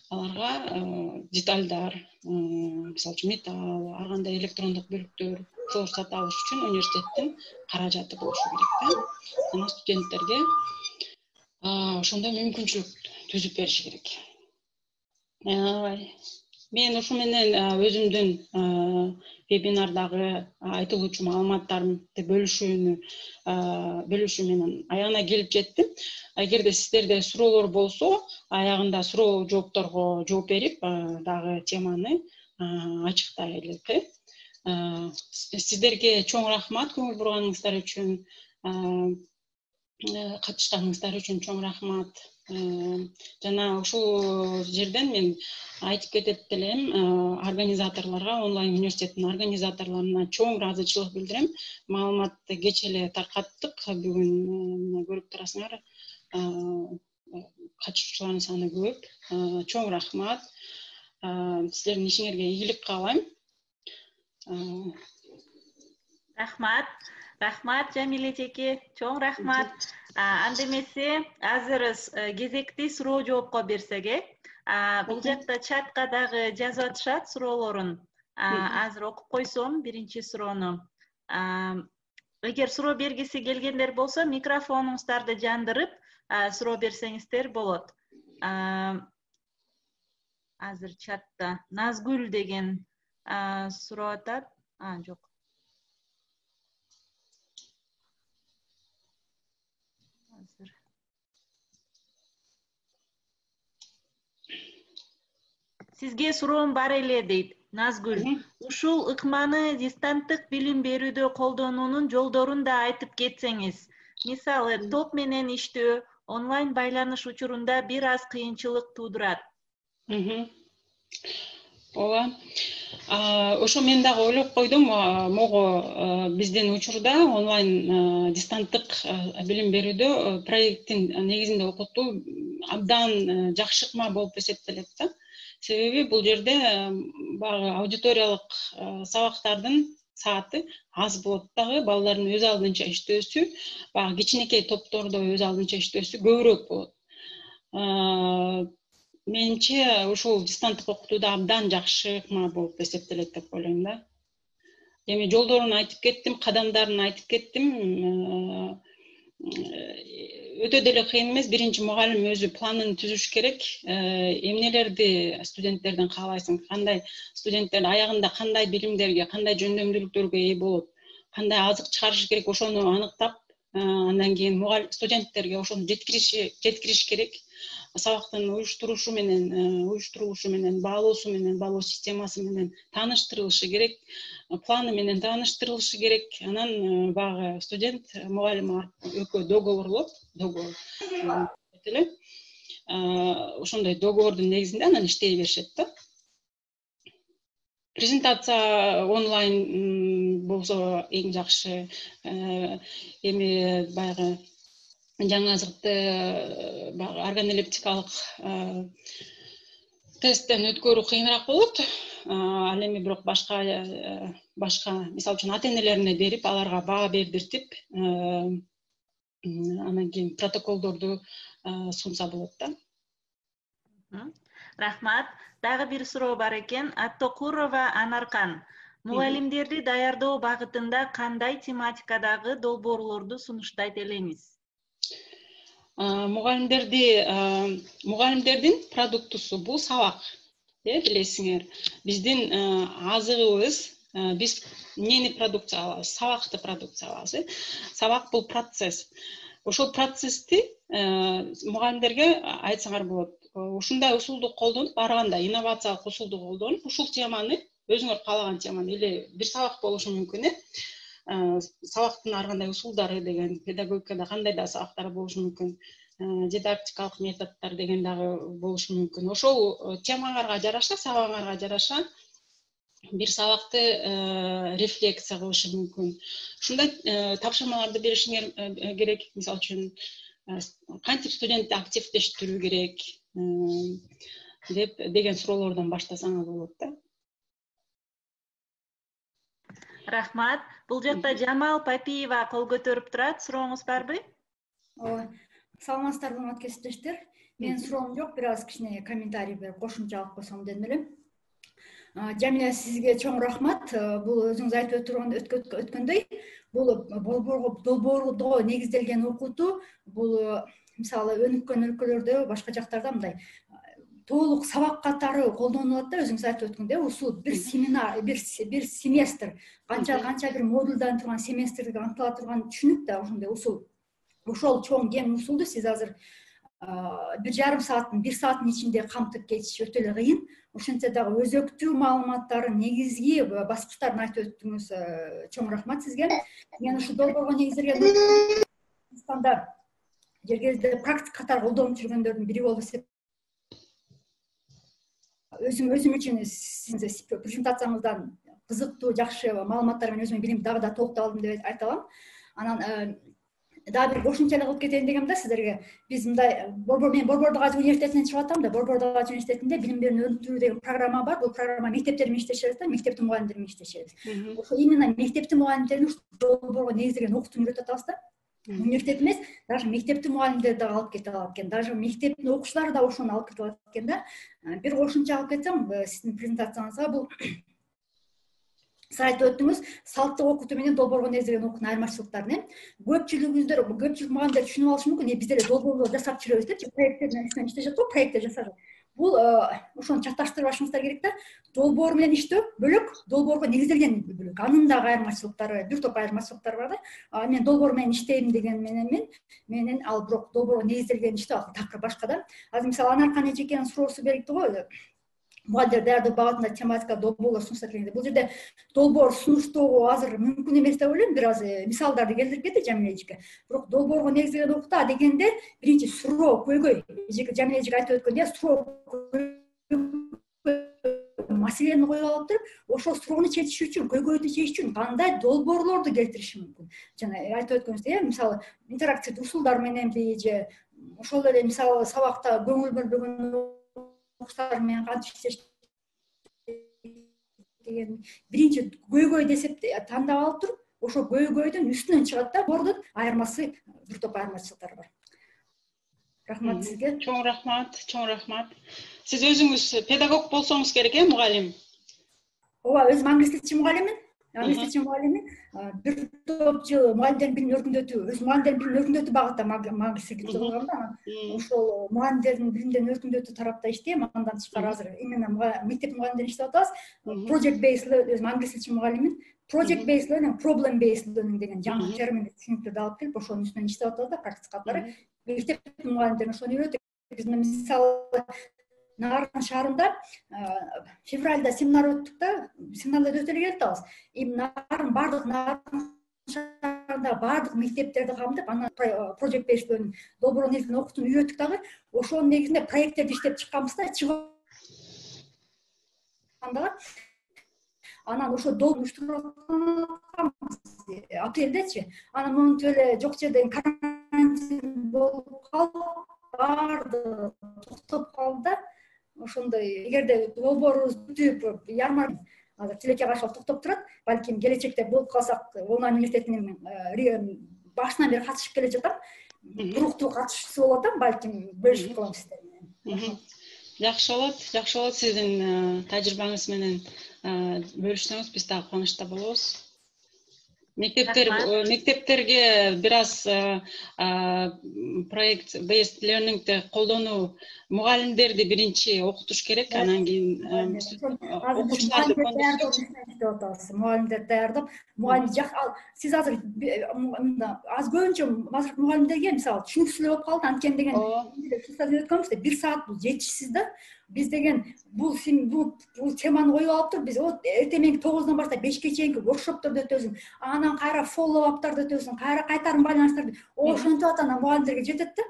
аларга детальдар, мисалы үчүн металл, ар кандай электрондук бөлүктөр, ошолорду сатып алыш үчүн университеттин каражаты болушу керек да. Жана студенттерге ошондой мүмкүнчүлүк түзүп бериш керек. Мен ушу менен өзүмдүн вебинардагы айтылуучу маалыматтарымды бөлүшүү менен аягына келип жеттим. Эгерде сиздерде суроолор болсо, аягында суроо жоопторго жооп берип, дагы теманы ачыктай элек. Сиздерге чоң рахмат көңүл бурганыңыздар үчүн, катышканыңыздар үчүн чоң рахмат. Жана ушул жерден мен айтып кетет элем, организаторлорго, онлайн университеттин организаторлоруна чоң ыраазычылык билдирем. Маалыматты кеч эле таркаттык. Бүгүн көрүп турасыңар, катышуучулардын саны көп. Чоң рахмат. Силердин ишиңерге ийгилик каалайм. Рахмат Жамиле эжеке, чоң рахмат. Анда эмесе азыр кезекти суроо жоопко берсек, бул жакта чатка дагы жазып атышат суроолорун. Азыр окуп койсом биринчи суроону. Эгер суроо бергиси келгендер болсо, микрофонуңуздарды жандырып суроо берсеңиздер болот. Азыр чатта Назгүл деген суроо атат. Жок. Сизге суроом бар эле дейт Назгүл. Ушул ыкманы дистанттык билим берүүдө колдонуунун жолдорун да айтып кетсеңиз. Мисалы, топ менен иштөө, онлайн байланыш учурунда бир аз кыйынчылык туудурат. Ооба. Ошо мен дагы ойлоп койдум, могу биздин учурда онлайн дистанттык билим берүүдө проекттин негизинде окутуу абдан жакшы ыкма болуп эсептелет да. Себеби бул жерде багы аудиториялык сабактардын сааты аз болот дагы, балдардын өз алдынча иштөөсү, багы кичинекей топтордо өз алдынча иштөөсү көбүрөөк болот. Менимче ушул дистанттык окутууда абдан жакшы ыкма болуп эсептелет деп ойлойм да. Эми жолдорун айтып кеттим, кадамдарын айтып кеттим. Өтө деле кыйын эмес. Биринчи мугалим өзү планын түзүш керек. Эмнелерди студенттерден каалайсың, кандай студенттер аягында кандай билимдерге, кандай жөндөмдүүлүктөргө ээ болот, кандай азык чыгарыш керек, ошону аныктап, андан кийин студенттерге ошону жеткириш керек. Сабактын уюштурулушу менен, баалоосу менен, баалоо системасы менен тааныштырылышы керек, планы менен тааныштырылышы керек. Анан багы студент мугалим экөө договорлоп, ошондой договордун негизинде анан иштей беришет да. презентация онлайн болсо эң жакшы. Эми баягы жаңы азыкты органолептикалык тесттен өткөрүү кыйыныраак болот. Ал эми бирок башка мисалы үчүн ата-энелерине берип, аларга баа бердиртип, анан кийин протоколдорду сунса болот да. Рахмат. Дагы бир суроо бар экен. Аттокурова Анаркан. Мугалимдерди даярдоо багытында кандай тематикадагы долбоорлорду сунуштайт элеңиз? Мугалимдердин продуктусу бул сабак. Билесиңер, биздин азыгыбыз, биз эмнени продукция алабыз? Сабакты продукция алабыз. Сабак бул процесс. Ошол процессти мугалимдерге айтсаңар болот. Ушундай усулду колдонуп, ар кандай инновациялык усулду колдонуп, ушул теманы, өзүңөр каалаган теманы, или бир сабак болушу мүмкүн, сабактын ар кандай усулдары деген, педагогикада кандай да сабактар болушу мүмкүн, дидактикалык методдор деген дагы болушу мүмкүн. Ошол темаңарга жараша, сабагыңарга жараша бир сабакты рефлексия кылышы мүмкүн. Ушундай тапшырмаларды беришиңер керек. Мисалы үчүн, кантип студентти активдештирүү керек деген суроолордон баштасаңар болот да. Рахмат. Бул жакта Жамал Папиева кол көтөрүп турат. Сурооңуз барбы? Саламатсыздарбы, урматтуу кесиптештер. Менин суроом жок, бир аз кичине комментарий берип кошумча алып койсом дедим эле. Жамиля, сизге чоң рахмат. Бул өзүңүз айтып өткөндөй, бул долбоордо негизделген окутуу, бул мисалы өнүккөн өлкөлөрдө, башка жактарда мындай толук сабак катары колдонулат да, өзүңүз айтып өткөндөй, усул бир семинар, бир семестр, канча бир модулдан турган семестрди камтыла турган түшүнүк да, ошондой усул. Ошол чоң кең усулду сиз азыр 1,5 сааттын, 1 сааттын ичинде камтып кетиш өтө эле кыйын. Ошентсе дагы өзөктүү маалыматтарын, негизги баскычтарын айтып өттүңүз. Чоң рахмат сизге. Мен ушу долбоорго негизделген Кыргызстанда жергиликте практика катары колдонуп жүргөндөрдүн бири болуп эсептейм. Өзүм үчүн сиздин презентацияңыздан кызыктуу, жакшы маалыматтар менен өзүмдүн билимди дагы да толуктап алдым деп айта алам. Анан дагы бир кошумча эле кылып кетейин дегем да сиздерге. Биз мындай мен Борбор Гаzi университетинен чыгып атам да, Борбор Гаzi университетинде билим берүүнү өнүктүрүү деген программа бар. Бул программа мектептер менен иштешебиз да, мектептин мугалимдери менен иштешебиз. Ошо именно мектептин мугалимдерин долбоорго негизделген окуутууну үйрөтүп атабыз да. Университет эмес, даже мектептин мугалимдери дагы алып кете алат экен, даже мектептин окуучулары да ошону алып кетип атат экен да. Бир кошумча алып кетсем, сиздин презентацияңызга бул сиз айтып өттүңүз, салттык окутуу менен долбоорго негизделген окуутунун айырмачылыктарын. Көпчүлүк мугалимдер түшүнүп алышы мүмкүн, биздер долбоорлор жасап жүрөбүз депчи, проекттердин үстүнөн иштешет го, проекттер жасап. Бул ошону чаташтырбашыбыздар керек да. Долбоор менен иштөө бөлөк, долбоорго негизделген бөлөк. Анын дагы айырмачылыктары, бир топ айырмачылыктар бар да. Мен долбоор менен иштейм деген менен ал бирок долбоорго негизделген иштөө ал такыр башка да. Азыр мисалы Анаркан эжекенин суроосу берилди го. Мугалимдер даярдоо багытында тематика долбоорлор сунуштат дегенде, бул жерде долбоор сунуштоого азыр мүмкүн эмес деп ойлойм. Бир аз мисалдарды келтирип кетти Жамиля эжеке. Бирок долбоорго негизделген окута дегенде биринчи суроо, көйгөй, Жамиля эжеке айтып өткөндөй, суроо маселени коюп алып туруп, ошол суроону чечиш үчүн, көйгөйдү чечиш үчүн кандай долбоорлорду келтириши мүмкүн. Жана айтып өткөнүбүздөй, мисалы интерактивдүү усулдар мененби же ошол эле мисалы сабакта көңүл бөлбөгөн окуучулар менен кантип иштеш деген биринчи көйгөй десеп тандап алып туруп, ошол көйгөйдүн үстүнөн чыгат да, бордун айырмасы, бир топ айырмачылыктар бар. Рахмат сизге. Чоң рахмат. Сиз өзүңүз педагог болсоңуз керек, мугалим? Ооба, өзүм англис тилчи мугалиммин. Бир топ жыл мугалимдердин билимин өркүндөтүү, өз мугалимдердин билимин өркүндөтүү багытта магистрлик кылгам да. Ошол мугалимдердин билимдерин өркүндөтүү тарапта иштейм. Андан тышкары азыр именно мектеп мугалимдерин иштеп атабыз. Project based learning, өзүм англис тилчи мугалиммин. Project based learning, problem based learning деген жаңы термин түшүнүктөрдү алып келип, ошонун үстүнөн иштеп атабыз да, практика катары. Мектептин мугалимдерин ошону үйрөтөт. Биз мисалы Нарын шаарында февралда семинар өттүк да, семинарларды өтө эле келип атабыз. Нарын шаарында бардык мектептерди камтып, анан project based learning долбоорго негизделген окуутууну үйрөттүк дагы. Ошонун негизинде проекттерди иштеп чыкканбыз да, Анан ошо долбоор уюштуруп апрелдечи. Анан монтип эле жок жерден карантин болуп калып, баардыгы токтоп калды да. Ошондой эгерде долбоорубуз бүтүп ярмарка азыр тилекке каршы токтоп турат, балким келечекте болуп калсак, онлайн университетинин башынан бери катышып келе жатам. Туруктуу катышуучусу болуп атам, балким бөлүшүп калам сиздер менен. Жакшы болот, сиздин тажрыйбаңыз менен бөлүшсөңүз биз дагы кубанычта болобуз. Мектептерге бир аз проект based learning'ди колдонуу мугалимдерди биринчи окутуш керек, анан кийин окуучуларды мугалимдерди даярдап, мугалим сиз азыр аз көбүнчө азыр мугалимдерге мисалы түшүнүксүз болуп калды, анткени деген өткөнбүз да 1 саат бул жетишсиз да. Биз деген бул теманы коюп алыптыр. Биз эртең менен 9-дан баштап 5-ке чейинки воркшопторду өтөсүң, анан кайра фоллоу-аптарды өтөсүң, кайра кайтарым байланыштарды. Ошентип атана мугалимдерге жетет да.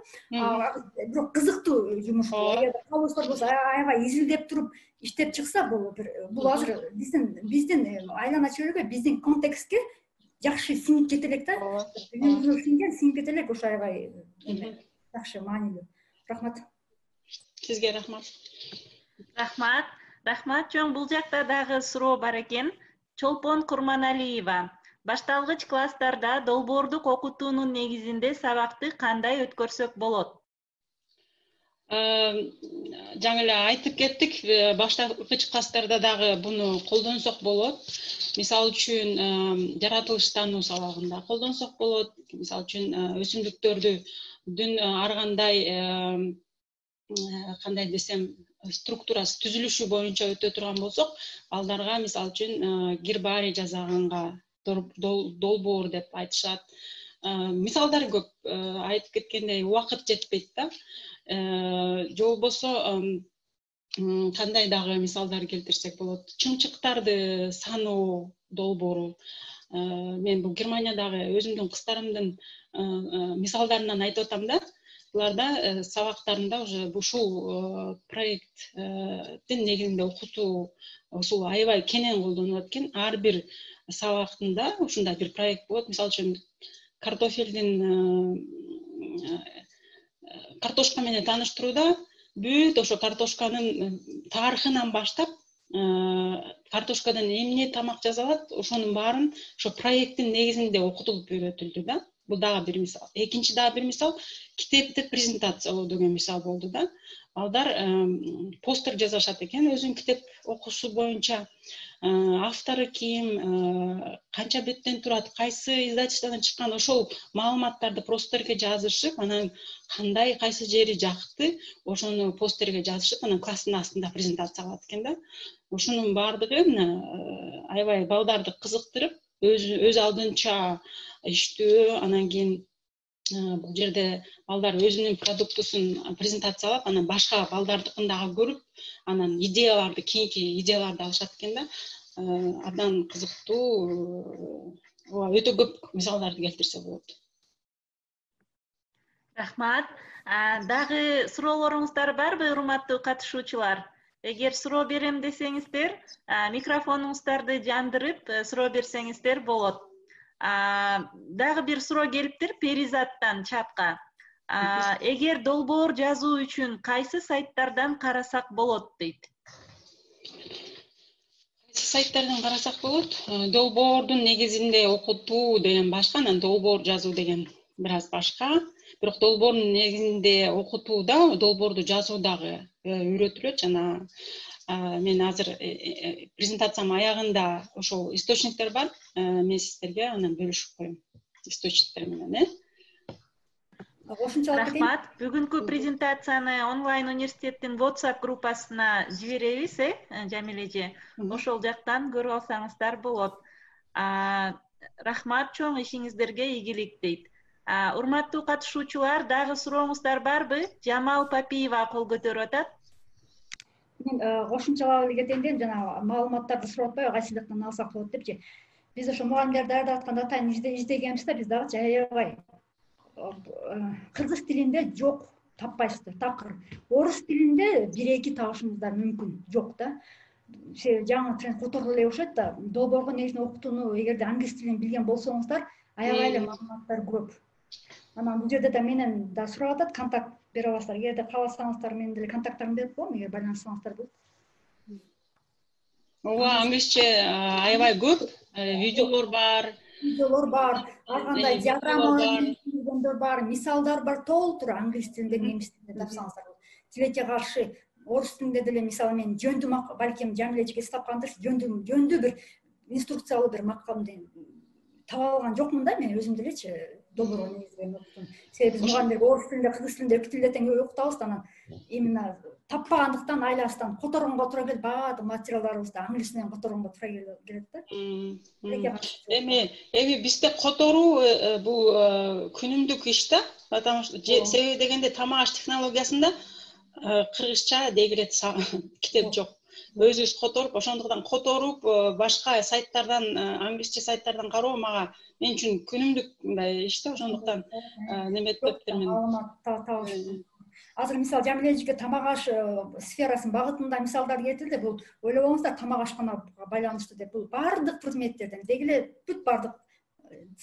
Бирок кызыктуу жумуш. Эгер калыштар болсо аябай изилдеп туруп иштеп чыкса, бул азыр биздин айлана чөйрөгө, биздин контекстке жакшы сиңип кете элек да. Сиңип кете элек, ошо аябай жакшы, маанилүү. Рахмат. Сизге рахмат. Рахмат чоң. Бул жакта дагы суроо бар экен. Чолпон Курманалиева. Башталгыч класстарда долбоордук окутуунун негизинде сабакты кандай өткөрсөк болот? Жаңы эле айтып кеттик, башталгыч класстарда дагы буну колдонсок болот. Мисалы үчүн жаратылыштануу сабагында колдонсок болот. Мисалы үчүн өсүмдүктөрдүн ар кандай десем структурасы, түзүлүшү боюнча өтө турган болсок, балдарга мисалы үчүн гербарий жасаганга долбоор деп айтышат. Мисалдар көп, айтып кеткендей убакыт жетпейт да. Же болбосо кандай дагы мисалдар келтирсек болот? Чымчыктарды саноо долбоору. Мен бул Германиядагы өзүмдүн кыздарымдын мисалдарынан айтып атам да. Буларда сабактарында уже ушул проекттин негизинде окутуу ушул аябай кенен колдонулат экен. Ар бир сабактында ушундай бир проект болот. Мисалы үчүн картошка менен тааныштырууда бүт ошо картошканын тарыхынан баштап, картошкадан эмне тамак жасалат, ошонун баарын ошо проекттин негизинде окутулуп үйрөтүлдү да. Бул дагы бир мисал. Экинчи дагы бир мисал китепти презентациялоо деген мисал болду да. Балдар постер жасашат экен, өзүнүн китеп окуусу боюнча. Автору ким, канча беттен турат, кайсы издательстводон чыккан, ошол маалыматтарды постерге жазышып, анан кандай, кайсы жери жакты, ошону постерге жазышып, анан класстын астында презентация кылат экен да. Ошонун баардыгы аябай балдарды кызыктырып, өз алдынча иштөө, анан кийин бул жерде балдар өзүнүн продуктусун презентациялап, анан башка балдардыкын дагы көрүп, анан идеяларды, кийинки идеяларды алышат экен да. Абдан кызыктуу, өтө көп мисалдарды келтирсе болот. Рахмат. Дагы суроолоруңуздар барбы, урматтуу катышуучулар? Эгер суроо берем десеңиздер, микрофонуңуздарды жандырып суроо берсеңиздер болот. Дагы бир суроо келиптир Перизаттан чатка. Эгер долбоор жазуу үчүн кайсы сайттардан карасак болот дейт? Кайсы сайттардан карасак болот? Долбоордун негизинде окутуу деген башка, анан долбоор жазуу деген бир аз башка. Бирок долбоордун негизинде окутууда, долбоорду жазуу дагы үйрөтүлөт. Жана мен азыр презентациямдын аягында ошол источниктер бар. Мен сиздерге анан бөлүшүп коем источниктер менен. Рахмат. Бүгүнкү презентацияны онлайн университеттин WhatsApp группасына жиберебиз, Жамиле эже. Ошол жактан көрүп алсаңыздар болот. Рахмат чоң, ишиңиздерге ийгилик дейт. Урматтуу катышуучулар, дагы сурооңуздар барбы? Жамал Папиева кол көтөрүп атат. Мен кошумчалап эле кетейин, жана маалыматтарды сурап атпайбы, кайсы жактан алсак болот депчи. Биз ошо мугалимдерди даярдап аткан датаны издегенбиз да, биз дагы аябай кыргыз тилинде жок, таппайсыздар, такыр. Орус тилинде 1-2 табышыңыздар мүмкүн, жок да. жаңы тренд которулуп эле окшойт да. Долбоорго негизинен окутууну эгерде англис тилин билген болсоңуздар, аябай эле маалыматтар көп. Анан бул жерде да менен да сурап атат, контакт бере аласыздар. Эгерде кааласаңыздар менин деле контакттарымды берип коем, эгер байланышсаңыздар болот. Ооба, англисче аябай көп видеолор бар. Ар кандай диаграмма билгендер бар, мисалдар бар, толтура англис тилинде, немис тилинде тапсаңыздар болот. Тилекке каршы орус тилинде деле мисалы мен жөндүү балким Жамиле эжеке тапкандыр, жөндүү бир инструкциялуу бир макалды таба алган жокмун да мен өзүм делечи долбоорго негизделген окуттум. Себеби биз мугалимдерге орус тилинде, кыргыз тилинде, эки тилде тең окутабыз да, анан именно таппагандыктан айлабыздан которгонго туура келип, баардык материалдарыбызды англис менен которгонго туура келет да. Эми бизде которуу бул күнүмдүк иш да, потому что себеби дегенде тамак аш технологиясында кыргызча дегилет китеп жок. Өзүбүз которуп, ошондуктан которуп башка сайттардан, англисче сайттардан кароо мага мен үчүн күнүмдүк мындай иш да, ошондуктан неметпептирмин. Азыр мисалы Жамиле эжеке тамак аш сферасын багытында мисалдар келтирди. Бул ойлобоңуздар тамак ашкана байланыштуу деп. Бул бардык предметтерден, дегиле бүт бардык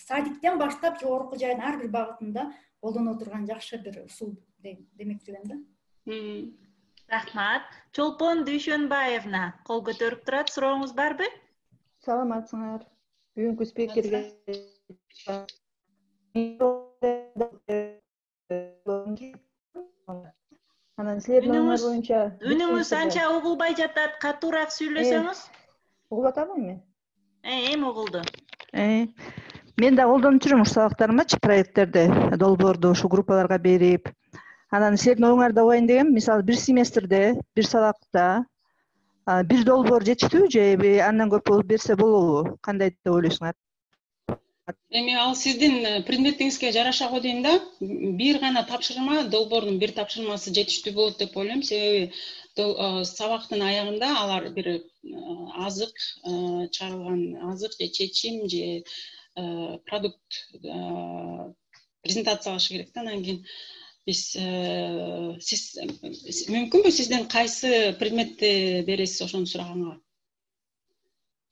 садиктен баштап жогорку жайдын ар бир багытында колдоно турган жакшы бир усул демекчи элем да. Рахмат. Чолпон Дүйшөнбаевна кол көтөрүп турат. Сурооңуз барбы? Саламатсыңар. Бүгүнкү спикерге анан силердин оюңар боюнча үнүңүз анча угулбай жатат, катуураак сүйлөсөңүз. Угулуп атабы эми? Эми угулду. Мен да колдонуп жүрөм ушул сабактарымачы проекттерди, долбоорду ушул группаларга берип. Анан силердин оюңарды угайын дегем, мисалы бир семестрде, бир сабакта бир долбоор жетиштүүбү же андан көп болуп берсе болобу? Кандай деп ойлойсуңар? Эми ал сиздин предметиңизге жараша го дейм да. Бир гана тапшырма, долбоордун бир тапшырмасы жетиштүү болот деп ойлойм. Себеби сабактын аягында алар бир азык, чыгарылган азык же чечим же продукт презентациялашы керек да. Анан кийин биз мүмкүнбү сизден кайсы предметти бересиз ошону сураганга?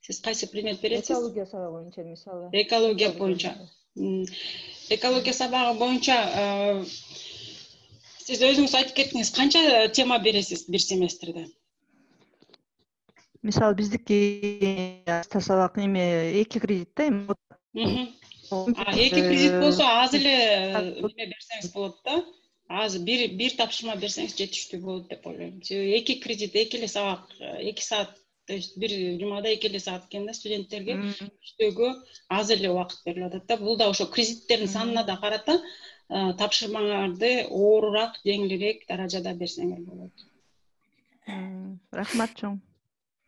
Сиз кайсы предмет бересиз? Экология сабагы боюнча мисалы. Экология боюнча. Экология сабагы боюнча сиз өзүңүз айтып кеттиңиз, канча тема бересиз бир семестрде? Мисалы биздики сабак эми 2 кредит да эми. 2 кредит болсо аз эле берсеңиз болот да. Az bir tapşırma berseniz жетиштүү болот деп ойлойм. Себеби 2 кредит, 2 эле сабак, 2 саат, то есть бир жумада 2 эле саат экен да, студенттерге иштөөгө аз эле убакыт берилип атат да. Бул да ошо кредиттердин санына да карата тапшырмаңарды оорураак, жеңилирээк даражада берсеңер болот. Рахмат чоң.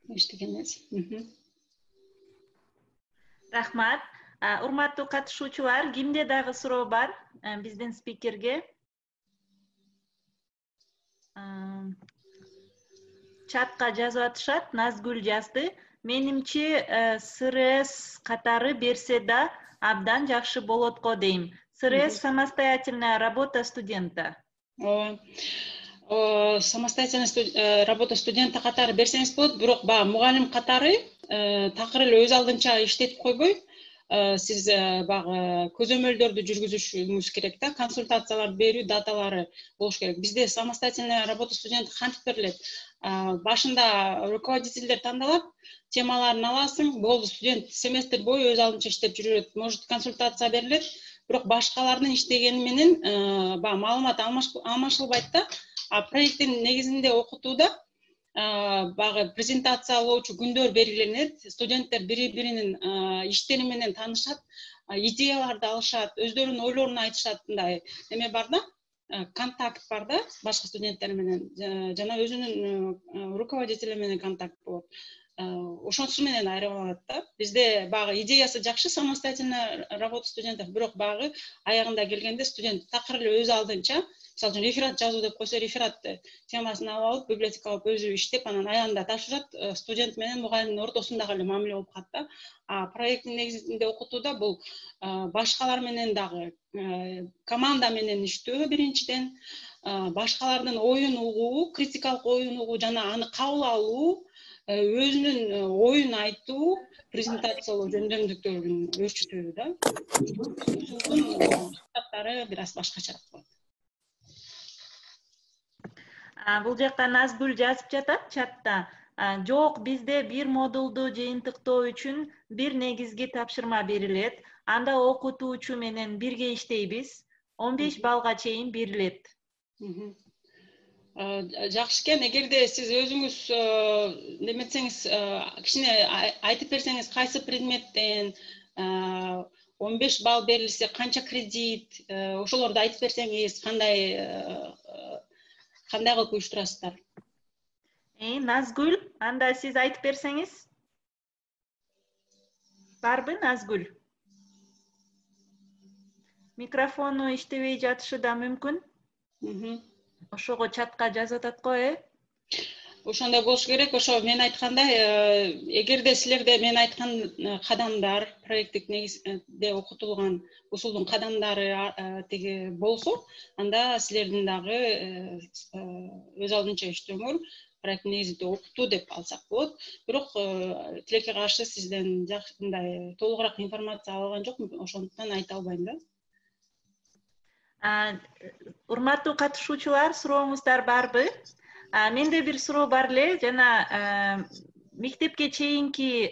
Эчтеке эмес. Рахмат. Урматтуу катышуучулар, кимде дагы суроо бар биздин спикерге? Чатка жазып атышат, Назгүл жазды. Менимче СРС катары берсе да абдан жакшы болот го дейм. СРС самостоятельная работа студента. Самостоятельная работа студента катары берсеңиз болот, бирок баягы мугалим катары такыр эле өз алдынча иштетип койбой, сиз баягы көзөмөлдөрдү жүргүзүшүңүз керек да, консультациялар берүү даталары болуш керек. Бизде самостоятельная работа студент кантип берилет? Башында руководителдер тандалат, темаларын аласың, болду студент семестр бою өз алдынча иштеп жүрөт. Может консультация берилет, бирок башкалардын иштегени менен баягы маалымат алмашылбайт да. Проекттин негизинде окутууда баягы презентациялоочу күндөр белгиленет, студенттер бири-биринин иштери менен таанышат, идеяларды алышат, өздөрүнүн ойлорун айтышат, мындай эме бар да, контакт бар да, башка студенттер менен жана өзүнүн руководители менен контакт болот. Ошонусу менен айырылат да. Бизде баягы идеясы жакшы самостоятельная работа студентов, бирок баягы аягында келгенде студент такыр эле өз алдынча, мисалы үчүн реферат жазуу деп койсо, реферат темасын алып, библиотека алып өзү иштеп, анан аягында тапшырат, студент менен мугалимдин ортосундагы эле мамиле болуп калат да. Проекттин негизинде окутууда бул башкалар менен дагы команда менен иштөө биринчиден, башкалардын оюн угуу, критикалык оюн угуу жана аны кабыл алуу, өзүнүн оюн айтуу, презентациялоо жөндөмдүктөрүн өрчүтүү да. Ушунун китаптары бир аз башкачараак болот. Бул жакка Назгүл жазып жатат чатта. Жок, бизде бир модулду жыйынтыктоо үчүн бир негизги тапшырма берилет. Анда окутуучу менен бирге иштейбиз. 15 балга чейин берилет. Жакшы экен, эгерде сиз өзүңүз неметсеңиз, кичине айтып берсеңиз, кайсы предметтен 15 балл берилсе, канча кредит, ошолорду айтып берсеңиз, кандай кылып уюштурасыздар? Назгүл, анда сиз айтып берсеңиз. Барбы, Назгүл? Микрофону иштебей жатышы да мүмкүн. Ошого чатка жазып атат го, Ошондой болуш керек. Ошо мен айткандай, эгерде силерде мен айткан кадамдар, проекттик негизде окутулган усулдун кадамдары тиги болсо, анда силердин дагы өз алдынча иштөөңөр проекттик негизде окутуу деп алсак болот. Бирок тилекке каршы сизден мындай толугураак информация алган жокмун, ошондуктан айта албайм да. Урматтуу катышуучулар, сурооңуздар барбы? Менде бир суроо бар эле, жана мектепке чейинки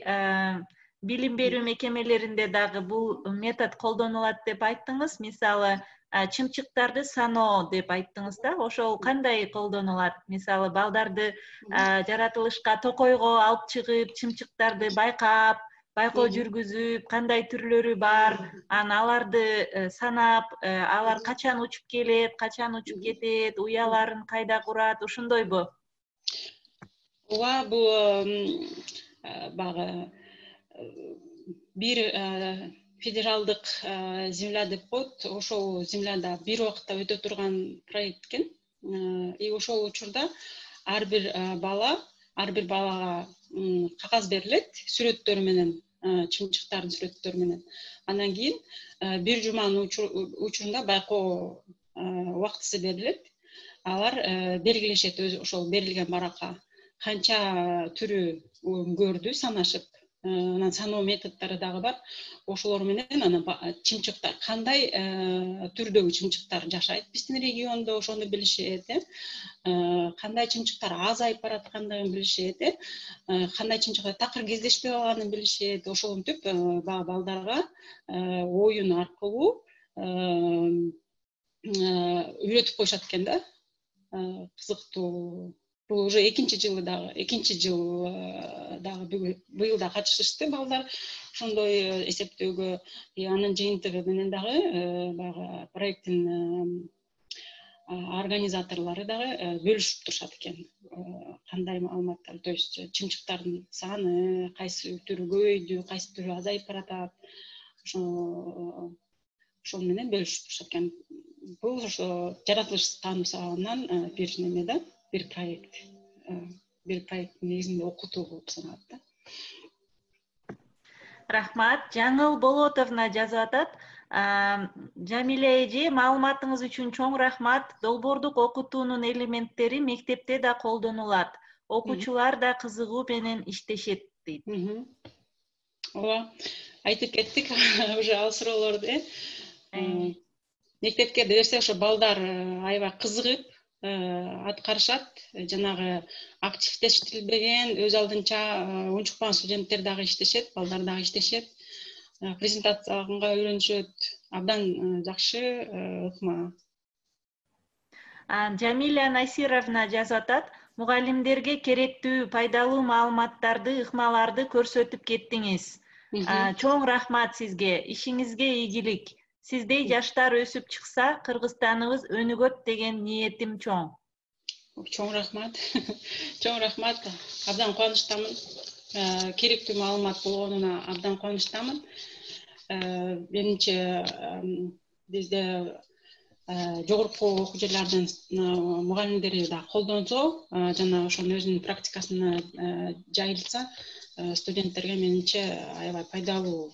билим берүү мекемелеринде дагы бул метод колдонулат деп айттыңыз. Мисалы, чымчыктарды саноо деп айттыңыз да. Ошол кандай колдонулат? Мисалы, балдарды жаратылышка токойго алып чыгып, чымчыктарды байкап, байкоо жүргүзүп, кандай түрлөрү бар, аларды санап, алар качан учуп келет, качан учуп кетет, уяларын кайда курат, ошондойбу? Ооба, бул багы бир федералдык земля деп коет. Ошол земляда бир убакта өтө турган проект экен. И ошол учурда ар бир балага кагаз берилет, сүрөттөрү менен, чымчыктардын сүрөттөрү менен. Андан кийин бир жуманын учурунда байкоо убактысы берилет. Алар белгилешет ошол берилген баракка канча түрү көрдү санашып. Анан саноо методдору дагы бар. Ошолор менен анан чымчыктар кандай түрдөгү чымчыктар жашайт биздин региондо, ошону билишет, кандай чымчыктар азайып бараткандыгын билишет, кандай чымчыктар такыр кездешпей калганын билишет. Ошентип балдарга оюн аркылуу үйрөтүп коюшат экен да. Кызыктуу. Бул уже экинчи жыл дагы быйыл да катышышты балдар ошондой эсептөөгө. Анын жыйынтыгы менен дагы баягы проекттин организаторлору дагы бөлүшүп турушат экен. Кандай маалыматтар, то есть чымчыктардын саны, кайсы түрү көбөйдү, кайсы түрү азайып баратат. Ошол менен бөлүшүп турушат экен. Бул ошо жаратылыш таануу сабагынан бир неме да, бир проект негизинде окутуу болуп саналат да. Рахмат. Жаңыл Болотовна жазып атат. Жамиле эже, маалыматыңыз үчүн чоң рахмат. Долбоордук окутуунун элементтери мектепте да колдонулат. Окуучулар да кызыгуу менен иштешет дейт. Ооба, айтып кеттик уже ал суроолорду. Мектепке берсе ошо балдар аябай кызыгып аткарышат. Жанагы активдештирилбеген, өз алдынча унчукпаган студенттер дагы иштешет, балдар дагы иштешет. Презентацияга үйрөнүшөт. Абдан жакшы ыкма. Жамиля Насировна жазып атат. Мугалимдерге керектүү пайдалуу маалыматтарды, ыкмаларды көрсөтүп кеттиңиз. Чоң рахмат сизге. Ишиңизге ийгилик. Сиздей жаштар өсүп чыкса, Кыргызстаныбыз өнүгөт деген ниетим чоң. Чоң рахмат. Чоң рахмат. Абдан кубанычтамын. Керектүү маалымат болгонуна абдан кубанычтамын. Менимче бизде жогорку окуу жерлердин мугалимдери да колдонсо, жана ошонун өзүнүн практикасына жайылса, студенттерге менимче аябай пайдалуу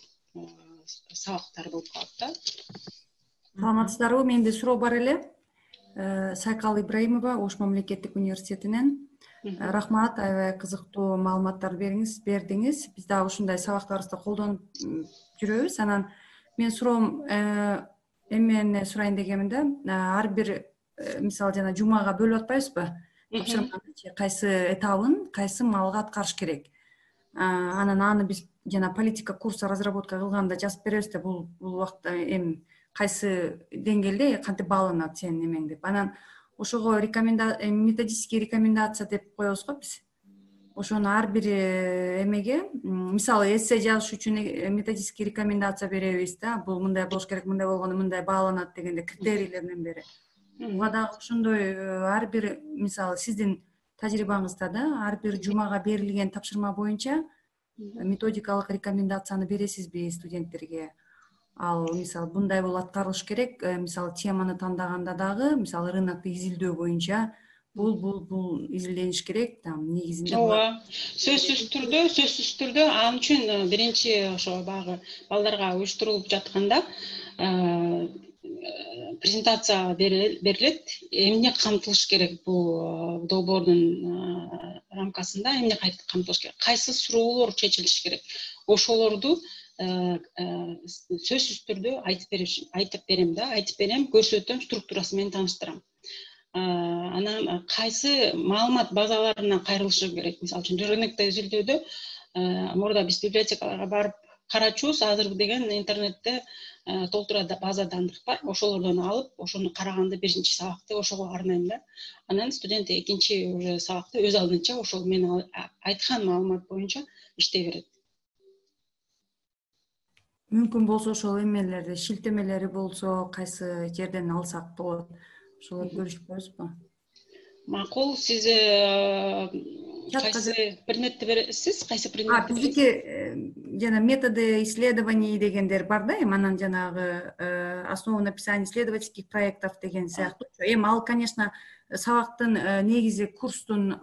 сабактар болуп калат да. Саламатсыздарбы? Менде суроо бар эле. Сайкал Ибраимова, Ош мамлекеттик университетинен. Рахмат, аябай кызыктуу маалыматтар бердиңиз. Биз дагы ушундай сабактарыбызда колдонуп жүрөбүз. Анан мен суроом эмнени сурайын дегенмин да, ар бир мисалы жана жумага бөлүп атпайбызбы? Тапшырманы кайсы этабын, кайсы маалга аткарыш керек. Анан аны биз жана политика курса разработка кылганда жазып беребиз да, бул убакта эми кайсы деңгээлде кантип бааланат сенин эмең деп. Анан ошого методический рекомендация деп коебуз го биз. Ошону ар бир эмеге, мисалы эссе жазыш үчүн методический рекомендация беребиз да, бул мындай болуш керек, мындай болгондо мындай бааланат дегенде критерийлеринен бери. Буга дагы ошондой ар бир, мисалы сиздин тажрыйбаңызда да ар бир жумага берилген тапшырма боюнча методикалык рекомендацияны бересизби студенттерге? Ал мисалы мындай болуп аткарылыш керек, мисалы теманы тандаганда дагы, мисалы рынокты изилдөө боюнча бул изилдениш керек, там негизинде. Ооба, сөзсүз түрдө ал үчүн биринчи ошо баягы балдарга уюштурулуп жатканда презентация берилет, эмне камтылыш керек бул долбоордун рамкасында, эмне камтылыш керек, кайсы суроолор чечилиш керек. Ошолорду сөзсүз түрдө айтып берем, көрсөтөм, структурасы менен тааныштырам. Анан кайсы маалымат базаларына кайрылышы керек. Мисалы үчүн рынокто изилдөөдө мурда биз библиотекаларга барып карачубуз, азыр деген интернетте толтура база данных бар. Ошолордон алып, ошону караганда биринчи сабакты ошого арнайм да. Анан студент экинчи уже сабакты өз алдынча ошол мен айткан маалымат боюнча иштей берет. Мүмкүн болсо ошол эмелерди, шилтемелери болсо кайсы жерден алсак болот. Ошолорду көрүшүп коебузбу? Макул, сиз кайсы предметти бересиз? Кайсы предметти? Биздики жана методы исследований дегендер бар да, анан жанагы основа написания исследовательских проектов деген сыяктуу. Эми ал, конечно, сабактын негизи курстун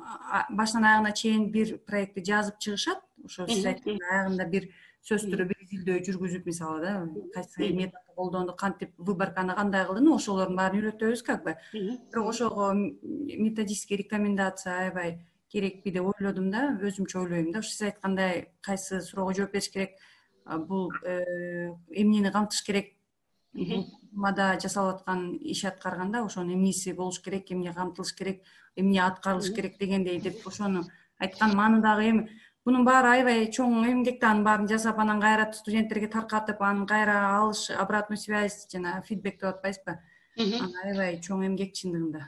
башынан аягына чейин бир проектти жазып чыгышат. Ошо сиз айткан аягында бир сөз түрү бир изилдөө жүргүзүп, мисалы да, кайсы методду колдонду, кантип выборканы кандай кылдыны, ошолордун баарын үйрөтөбүз как бы. Бирок ошого методический рекомендация аябай керекпи деп ойлодум да, өзүмчө ойлойм да. Сиз айткандай кайсы суроого жооп бериш керек, бул эмнени камтыш керек, бул мада жасалып аткан иш аткарганда ошонун эмнеси болуш керек, эмне камтылыш керек, эмне аткарылыш керек дегендей деп ошону айткан маанындагы эми бунун баары аябай чоң эмгекти, анын баарын жасап, анан кайра студенттерге таркатып, анан кайра алыш, обратную связь жана фидбек деп атпайсызбы? Анан аябай чоң эмгек чындыгында.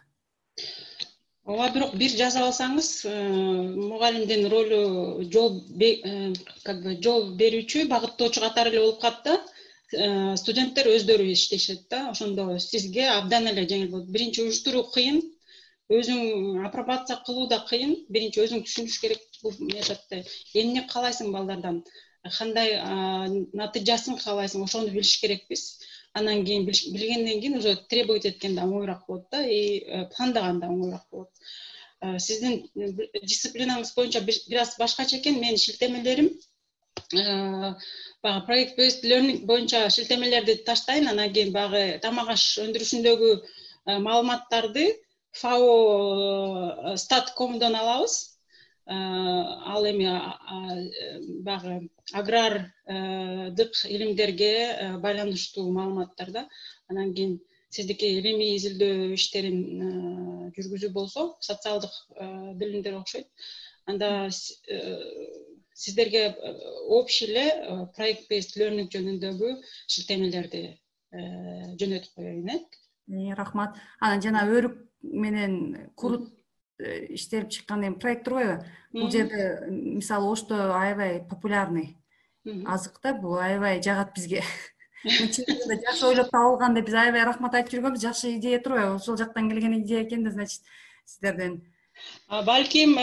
Ооба, бирок бир жазып алсаңыз, мугалимдин ролу жол берүүчү, багыттоочу катары эле болуп калат да. Студенттер өздөрү иштешет да. Ошондо сизге абдан эле жеңил болот. Биринчи уюштуруу кыйын, өзүң апробация кылуу да кыйын. Биринчи өзүң түшүнүш керек бул методду. Эмне каалайсың балдардан? Кандай натыйжасын каалайсың? Ошону билиш керекпиз. Анан кийин билгенден кийин уже требовать эткенде оңоюраак болот да, пландаганда оңоюраак болот. Сиздин дисциплинаңыз боюнча бир аз башкача экен. Менин шилтемелерим баягы проект based learning боюнча шилтемелерди таштайын, анан кийин баягы тамак аш өндүрүшүндөгү маалыматтарды FAO Stat.com'дон алабыз. Ал эми баягы агрардык илимдерге байланыштуу маалыматтар да. Анан кийин сиздики илимий изилдөө иштерин жүргүзүү болсо, социалдык билимдер окшойт. Анда сиздерге общий эле проект based learning жөнүндөгү шилтемелерди жөнөтүп коеюн. Рахмат. Анан жана өрүк менен курут иштелип чыккан эми проект турбайбы? Бул жерде мисалы Ошто аябай популярный азык да, бул аябай жагат бизге. Жакшы ойлоп табылган деп биз аябай рахмат айтып жүргөнбүз. Жакшы идея турбайбы? Ошол жактан келген идея экен да, значит, сиздерден. Балким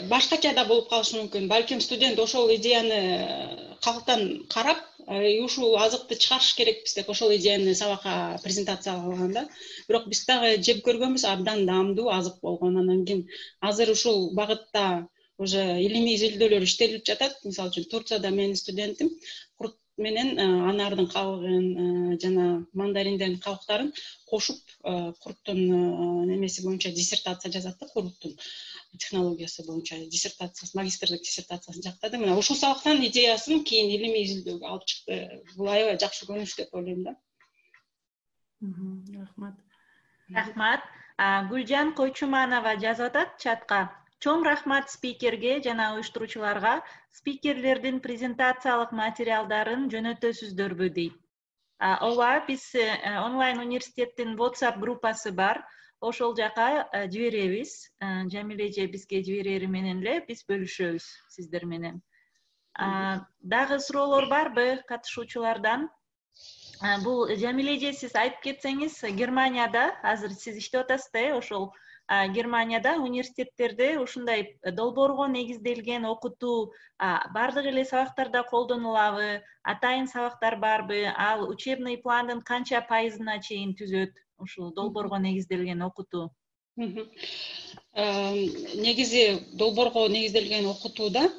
башкача да болуп калышы мүмкүн. Балким студент ошол идеяны калктан карап, ушул азыкты чыгарыш керекпиз деп ошол идеяны сабакка презентация кылганда. Бирок биз дагы жеп көргөнбүз, абдан даамдуу азык болгон. Анан кийин азыр ушул багытта уже илимий изилдөөлөр иштелип жатат. Мисалы үчүн Турцияда менин студентим менен анардын кабыгын жана мандариндердин кабыктарын кошуп куруттун немеси боюнча диссертация жазат да, куруттун технологиясы боюнча диссертациясы, магистрлик диссертациясын жактады. Мына ушул сабактан идеясын кийин илимий изилдөөгө алып чыкты. Бул аябай жакшы көрүнүш деп ойлойм да. Рахмат. Рахмат. Гүлжан Койчуманова жазып атат чатка. Чоң рахмат спикерге жана уюштуруучуларга. Спикерлердин презентациялык материалдарын жөнөтөсүздөрбү дейт. Ооба, биз онлайн университеттин WhatsApp группасы бар. Ошол жака жиберебиз. Жамиле эже бизге жиберери менен эле биз бөлүшөбүз сиздер менен. Дагы суроолор барбы катышуучулардан? Бул Жамиле эже, сиз айтып кетсеңиз, Германияда азыр сиз иштеп атасыз да, ошол Германияда университеттерде ушундай долбоорго негизделген окутуу бардык эле сабактарда колдонулабы, атайын сабактар барбы, ал учебный пландын канча пайызына чейин түзөт ушул долбоорго негизделген окутуу? Негизи долбоорго негизделген окутууда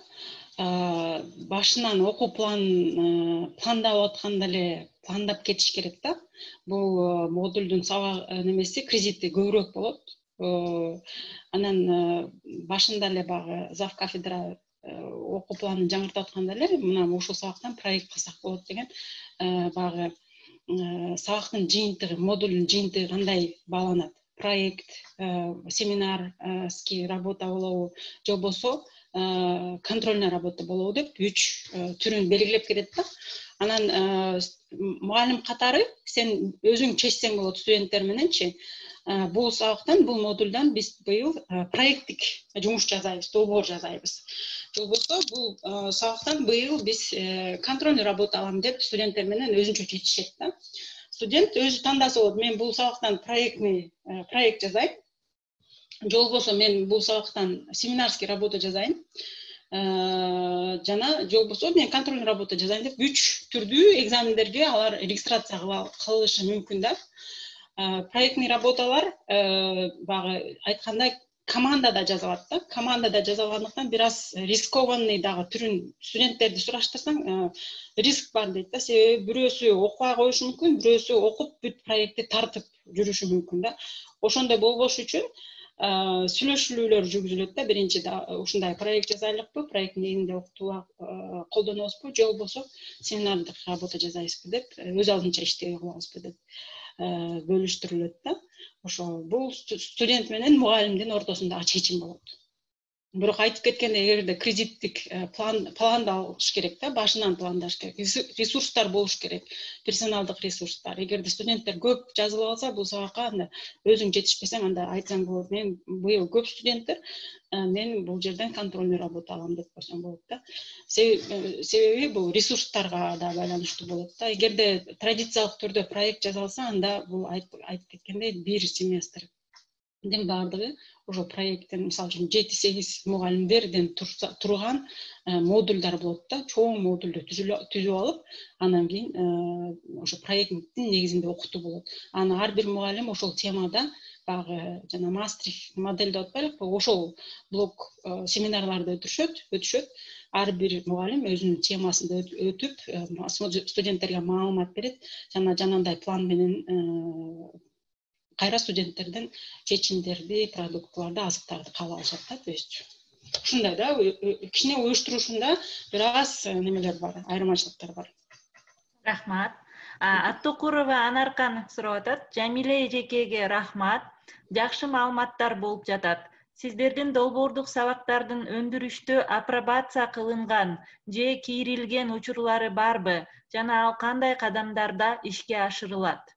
башынан окуу пландап атканда эле пландап кетиш керек да. Бул модулдун сабак немеси кредити көбүрөөк болот. Анан башында эле багы зав кафедра окуу планын жаңыртып атканда эле мына ушул сабактан проект кылсак болот деген багы сабактын жыйынтыгы, модулдун жыйынтыгы кандай бааланат? Проект, семинарский работа болобу, же болбосо контрольная работа болобу деп 3 түрүн белгилеп кетет да. Анан мугалим катары сен өзүң чечсең болот студенттер мененчи. Бул сабактан, бул модулдан биз быйыл проекттик жумуш жасайбыз, долбоор жасайбыз. Же болбосо бул сабактан быйыл биз контрольный работа алам деп студенттер менен өзүнчө чечишет да. Студент өзү тандаса болот, мен бул сабактан проект жазайм. Же болбосо мен бул сабактан семинарский работа жазайм. Жана же болбосо мен контрольный работа жазайм деп 3 түрдүү экзамендерге алар регистрация кылышы мүмкүн да. Проектный работалар багы айткандай командада жазылат да. Командада жазылгандыктан бир аз рискованный дагы түрүн студенттерди сураштырсаң риск бар дейт да. Себеби бирөөсү окубай коюшу мүмкүн, бирөөсү окуп бүт проектти тартып жүрүшү мүмкүн да. Ошондой болбош үчүн сүйлөшүүлөр жүргүзүлөт да. Биринчи ушундай проект жазайлыкпы, проект негизинде окутууга колдонобузбу, же болбосо семинардык работа жасайбызбы деп, өз алдынча иштей кылабызбы деп бөлүштүрүлөт да. Ошо бул студент менен мугалимдин ортосундагы чечим болот. Бирок айтып кеткендей, эгерде кредиттик пландалыш керек да, башынан пландаш керек. Ресурстар болуш керек, персоналдык ресурстар. Эгерде студенттер көп жазылып алса, бул сабакка анда өзүң жетишпесең, анда айтсаң болот, мен быйыл көп студенттер, мен бул жерден контрольный работа алам деп койсоң болот да. Себеби бул ресурстарга да байланыштуу болот да. Эгерде традициялык түрдө проект жасалса, анда бул айтып кеткендей бир семестрдин бардыгы ошо проекттин, мисалы үчүн 7-8 мугалимдерден турган модулдар болот да. Чоң модулду түзүп алып, анан кийин ошо проекттин негизинде окутуу болот. Аны ар бир мугалим ошол темада багы жана мастрих модель деп атпайлыкпы, ошол блок семинарларды өтүшөт. Ар бир мугалим өзүнүн темасында өтүп, студенттерге маалымат берет, жана жанагындай план менен кайра студенттердин чечимдерди, продуктларды, азыктарды кабыл алышат да. То есть ушундай да, кичине уюштурушунда бир аз немелер бар, айырмачылыктар бар. Рахмат. Аттокурова Анаркан сурап атат. Жамиле эжекеге рахмат. Жакшы маалыматтар болуп жатат. Сиздердин долбоордук сабактардын өндүрүштө апробация кылынган же кийрилген учурлары барбы? Жана ал кандай кадамдарда ишке ашырылат?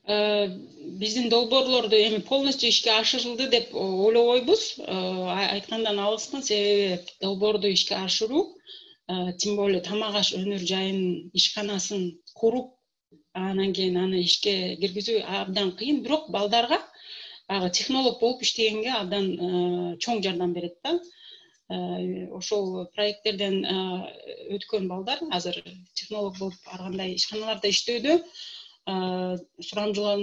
Биздин долбоорлорду эми полностью ишке ашырылды деп ойлобойбуз. Айткандан алыспын, себеби долбоорду ишке ашыруу, тем более тамак аш өнөр жайынын ишканасын куруп, анан кийин аны ишке киргизүү абдан кыйын, бирок балдарга технолог болуп иштегенге абдан чоң жардам берет да. Ошол проекттерден өткөн балдар азыр технолог болуп ар кандай ишканаларда иштөөдө. Сурамжылоо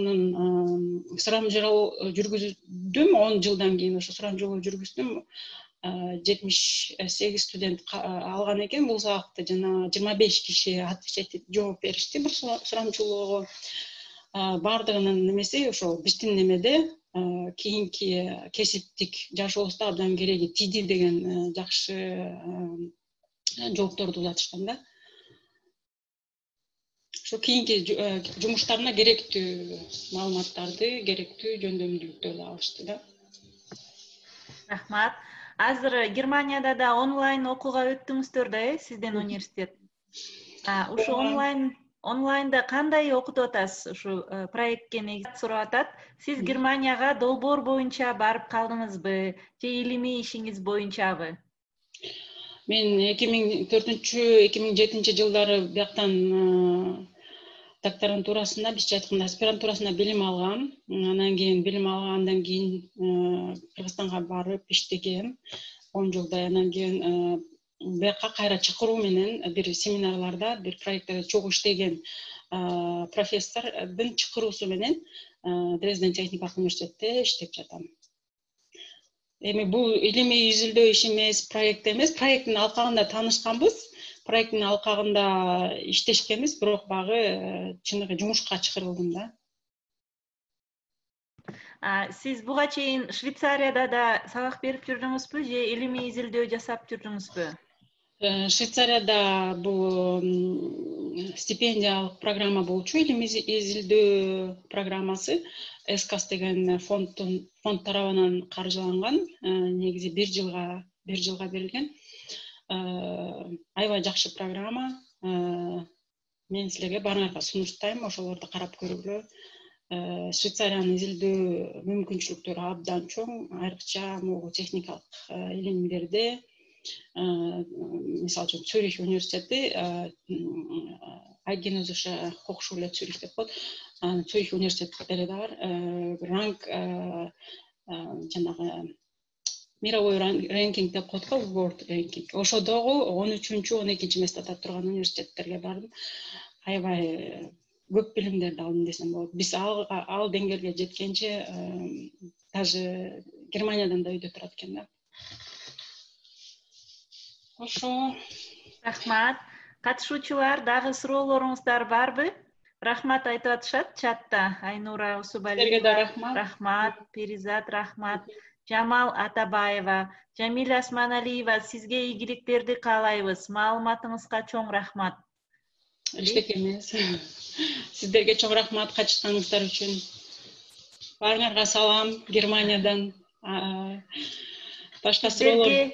жүргүздүм, 10 жылдан кийин ошо сурамжылоо жүргүздүм. 78 студент алган экен. Бул сабакта жана 25 киши отвечать жооп беришти бир сурамчылоого. Бардыгынын немеси ошо биздин немеде кийинки кесиптик жашообузда абдан кереги тиди деген жакшы жоопторду улатышкан да. Ошо кийинки жумуштарына керектүү маалыматтарды, керектүү жөндөмдүүлүктөрдү алышты да. Рахмат. Азыр Германияда да онлайн окууга өттүңүздөр да, сиздин университет. Ушу онлайнда кандай окутуп атасыз? Ушу проектке негиз сурап атат. Сиз Германияга долбоор боюнча барып калдыңызбы? Же илимий ишиңиз боюнчабы? Мен 2004-2007 жылдары бияктан докторантурасында, бизче айтканда аспирантурасында билим алгам. Андан кийин Кыргызстанга барып иштегем. 10 жылдай. Андан кийин бияка кайра чакыруу менен бир семинарларда, бир проекттерде чогуу иштеген профессордун чакыруусу менен Дрезден техникалык университетте иштеп жатам. Эми бул илимий изилдөө иши эмес, проект эмес. Проекттин алкагында таанышканбыз. Проекттин алкагында иштешкенбиз, бирок багы чыныгы жумушка чакырылдым да. Сиз буга чейин Швейцарияда да сабак берип жүрдүңүзбү же илимий изилдөө жасап жүрдүңүзбү? Швейцарияда бул стипендиялык программа болчу, илимий изилдөө программасы. СКАС деген фонд тарабынан каржыланган, негизи 1 жылга берилген. Аябай жакшы программа. Мен силерге баарыңарга сунуштайм, ошолорду карап көргүлө. Швейцариянын изилдөө мүмкүнчүлүктөрү абдан чоң, айрыкча могу техникалык илимдерде. Мисалы үчүн Цюрих университети, Айгенозуша Хохшуле Цюрих деп коет. Цюрих университеттери да бар. Ранг жанагы мировой рэнкинг деп коет го, World ranking. Ошодогу 13-12 местада турган университеттерге бардым. Аябай көп билимдерди алдым десем болот. Биз ал деңгээлге жеткенче даже Германиядан да үйдө турат экен да. Ошо. Рахмат. Катышуучулар, дагы суроолоруңуздар барбы? Рахмат айтып атышат чатта. Айнура Усубалиева, рахмат. Перизат, рахмат. Жамал Атабаева, Жамиля Османалиева, сизге ийгиликтерди каалайбыз. Маалыматыңызга чоң рахмат. Эчтеке эмес. Сиздерге чоң рахмат катышканыңыздар үчүн. Баарыңарга салам Германиядан. Башка суроолор.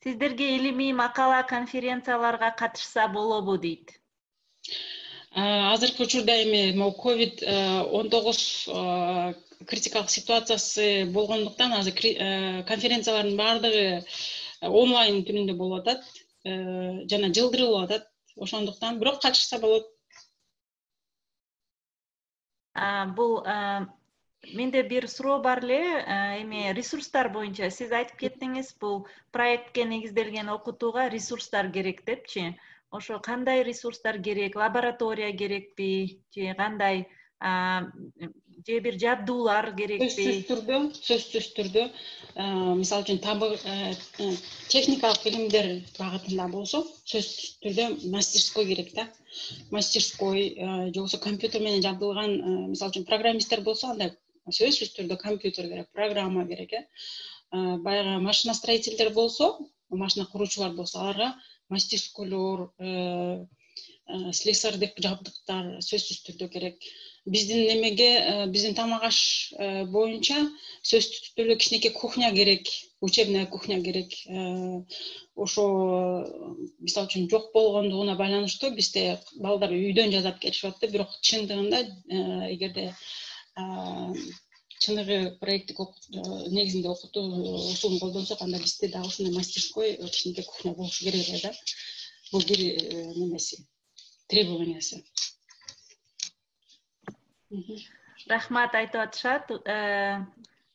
Сиздерге илимий макала конференцияларга катышса болобу дейт. Азыркы учурда эми COVID-19 критикалык ситуациясы болгондуктан азыр конференциялардын баардыгы онлайн түрүндө болуп атат, жана жылдырылып атат. Ошондуктан бирок катышса болот. Бул менде бир суроо бар эле, эми ресурстар боюнча сиз айтып кеттиңиз, бул проектке негизделген окутууга ресурстар керек депчи. Ошо кандай ресурстар керек? Лаборатория керекпи? Же кандай же бир жабдуулар керекпи? Сөзсүз түрдө, мисалы үчүн техникалык илимдер багытында болсо, сөзсүз түрдө мастерской керек да. Мастерской же болбосо компьютер менен жабдылган, мисалы үчүн программисттер болсо, анда сөзсүз түрдө компьютер керек, программа керек. Баягы машиностроительдер болсо, машина куруучулар болсо, аларга мастерскойлор, слесарь деп жабдыктар сөзсүз түрдө керек. Биздин немеге, биздин тамак аш боюнча сөзсүз түрдө кичинекей кухня керек, учебная кухня керек. Ошо мисалы үчүн жок болгондугуна байланыштуу бизде балдар үйдөн жасап келишип атты, бирок чындыгында эгерде чыныгы проекттик негизинде окутуу усулун колдонсок, анда бизде дагы ушундай мастерской, кичинекей кухня болушу керек эле да. Бул бир немеси, требованиясы. Рахмат айтып атышат.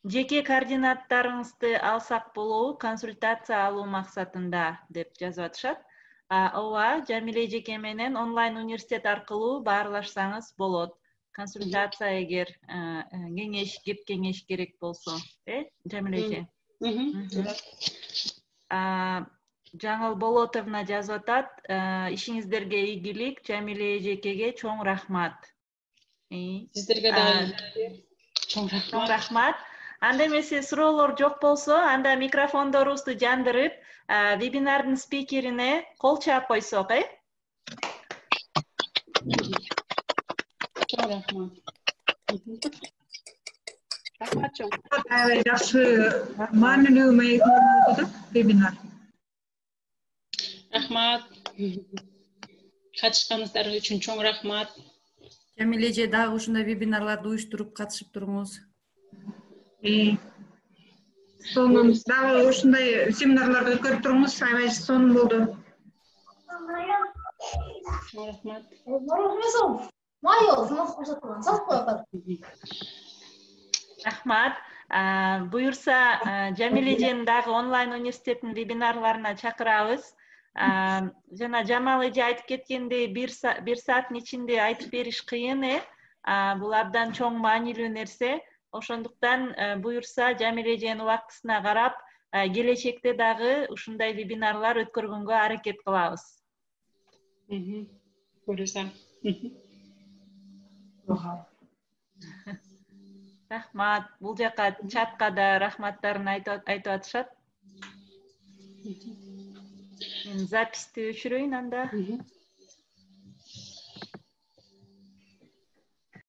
Жеке координаттарыңызды алсак болобу консультация алуу максатында деп жазып атышат. Ооба, Жамиле эжеке менен онлайн университет аркылуу баарлашсаңыз болот. Консультация эгер кеңеш, кеп кеңеш керек болсо, Жамиле эже. Жаңыл Болотовна жазып атат, ишиңиздерге ийгилик, Жамиле эжекеге чоң рахмат. Сиздерге да чоң рахмат. Анда эмесе суроолор жок болсо, анда микрофондорубузду жандырып, вебинардын спикерине кол чаап койсок, Чоң рахмат. Рахмат чоң. Жакшы маанилүү маек болду да вебинар. Рахмат. Катышканыңыздар үчүн чоң рахмат. Жамиле эже дагы ушундай вебинарларды уюштуруп катышып туруңуз. Сонун дагы ушундай семинарларды өткөрүп туруңуз, аябай сонун болду. Чоң рахмат. Рахмат. Буюрса, Жамиле эжени дагы онлайн университеттин вебинарларына чакырабыз. Жана Жамал эже айтып кеткендей, бир сааттын ичинде айтып бериш кыйын, бул абдан чоң маанилүү нерсе. Ошондуктан буюрса, Жамиле эженин убактысына карап, келечекте дагы ушундай вебинарлар өткөргөнгө аракет кылабыз. Буюрса. Рахмат. Бул жака чатка да рахматтарын айтып атышат. Мен записти өчүрөйүн анда.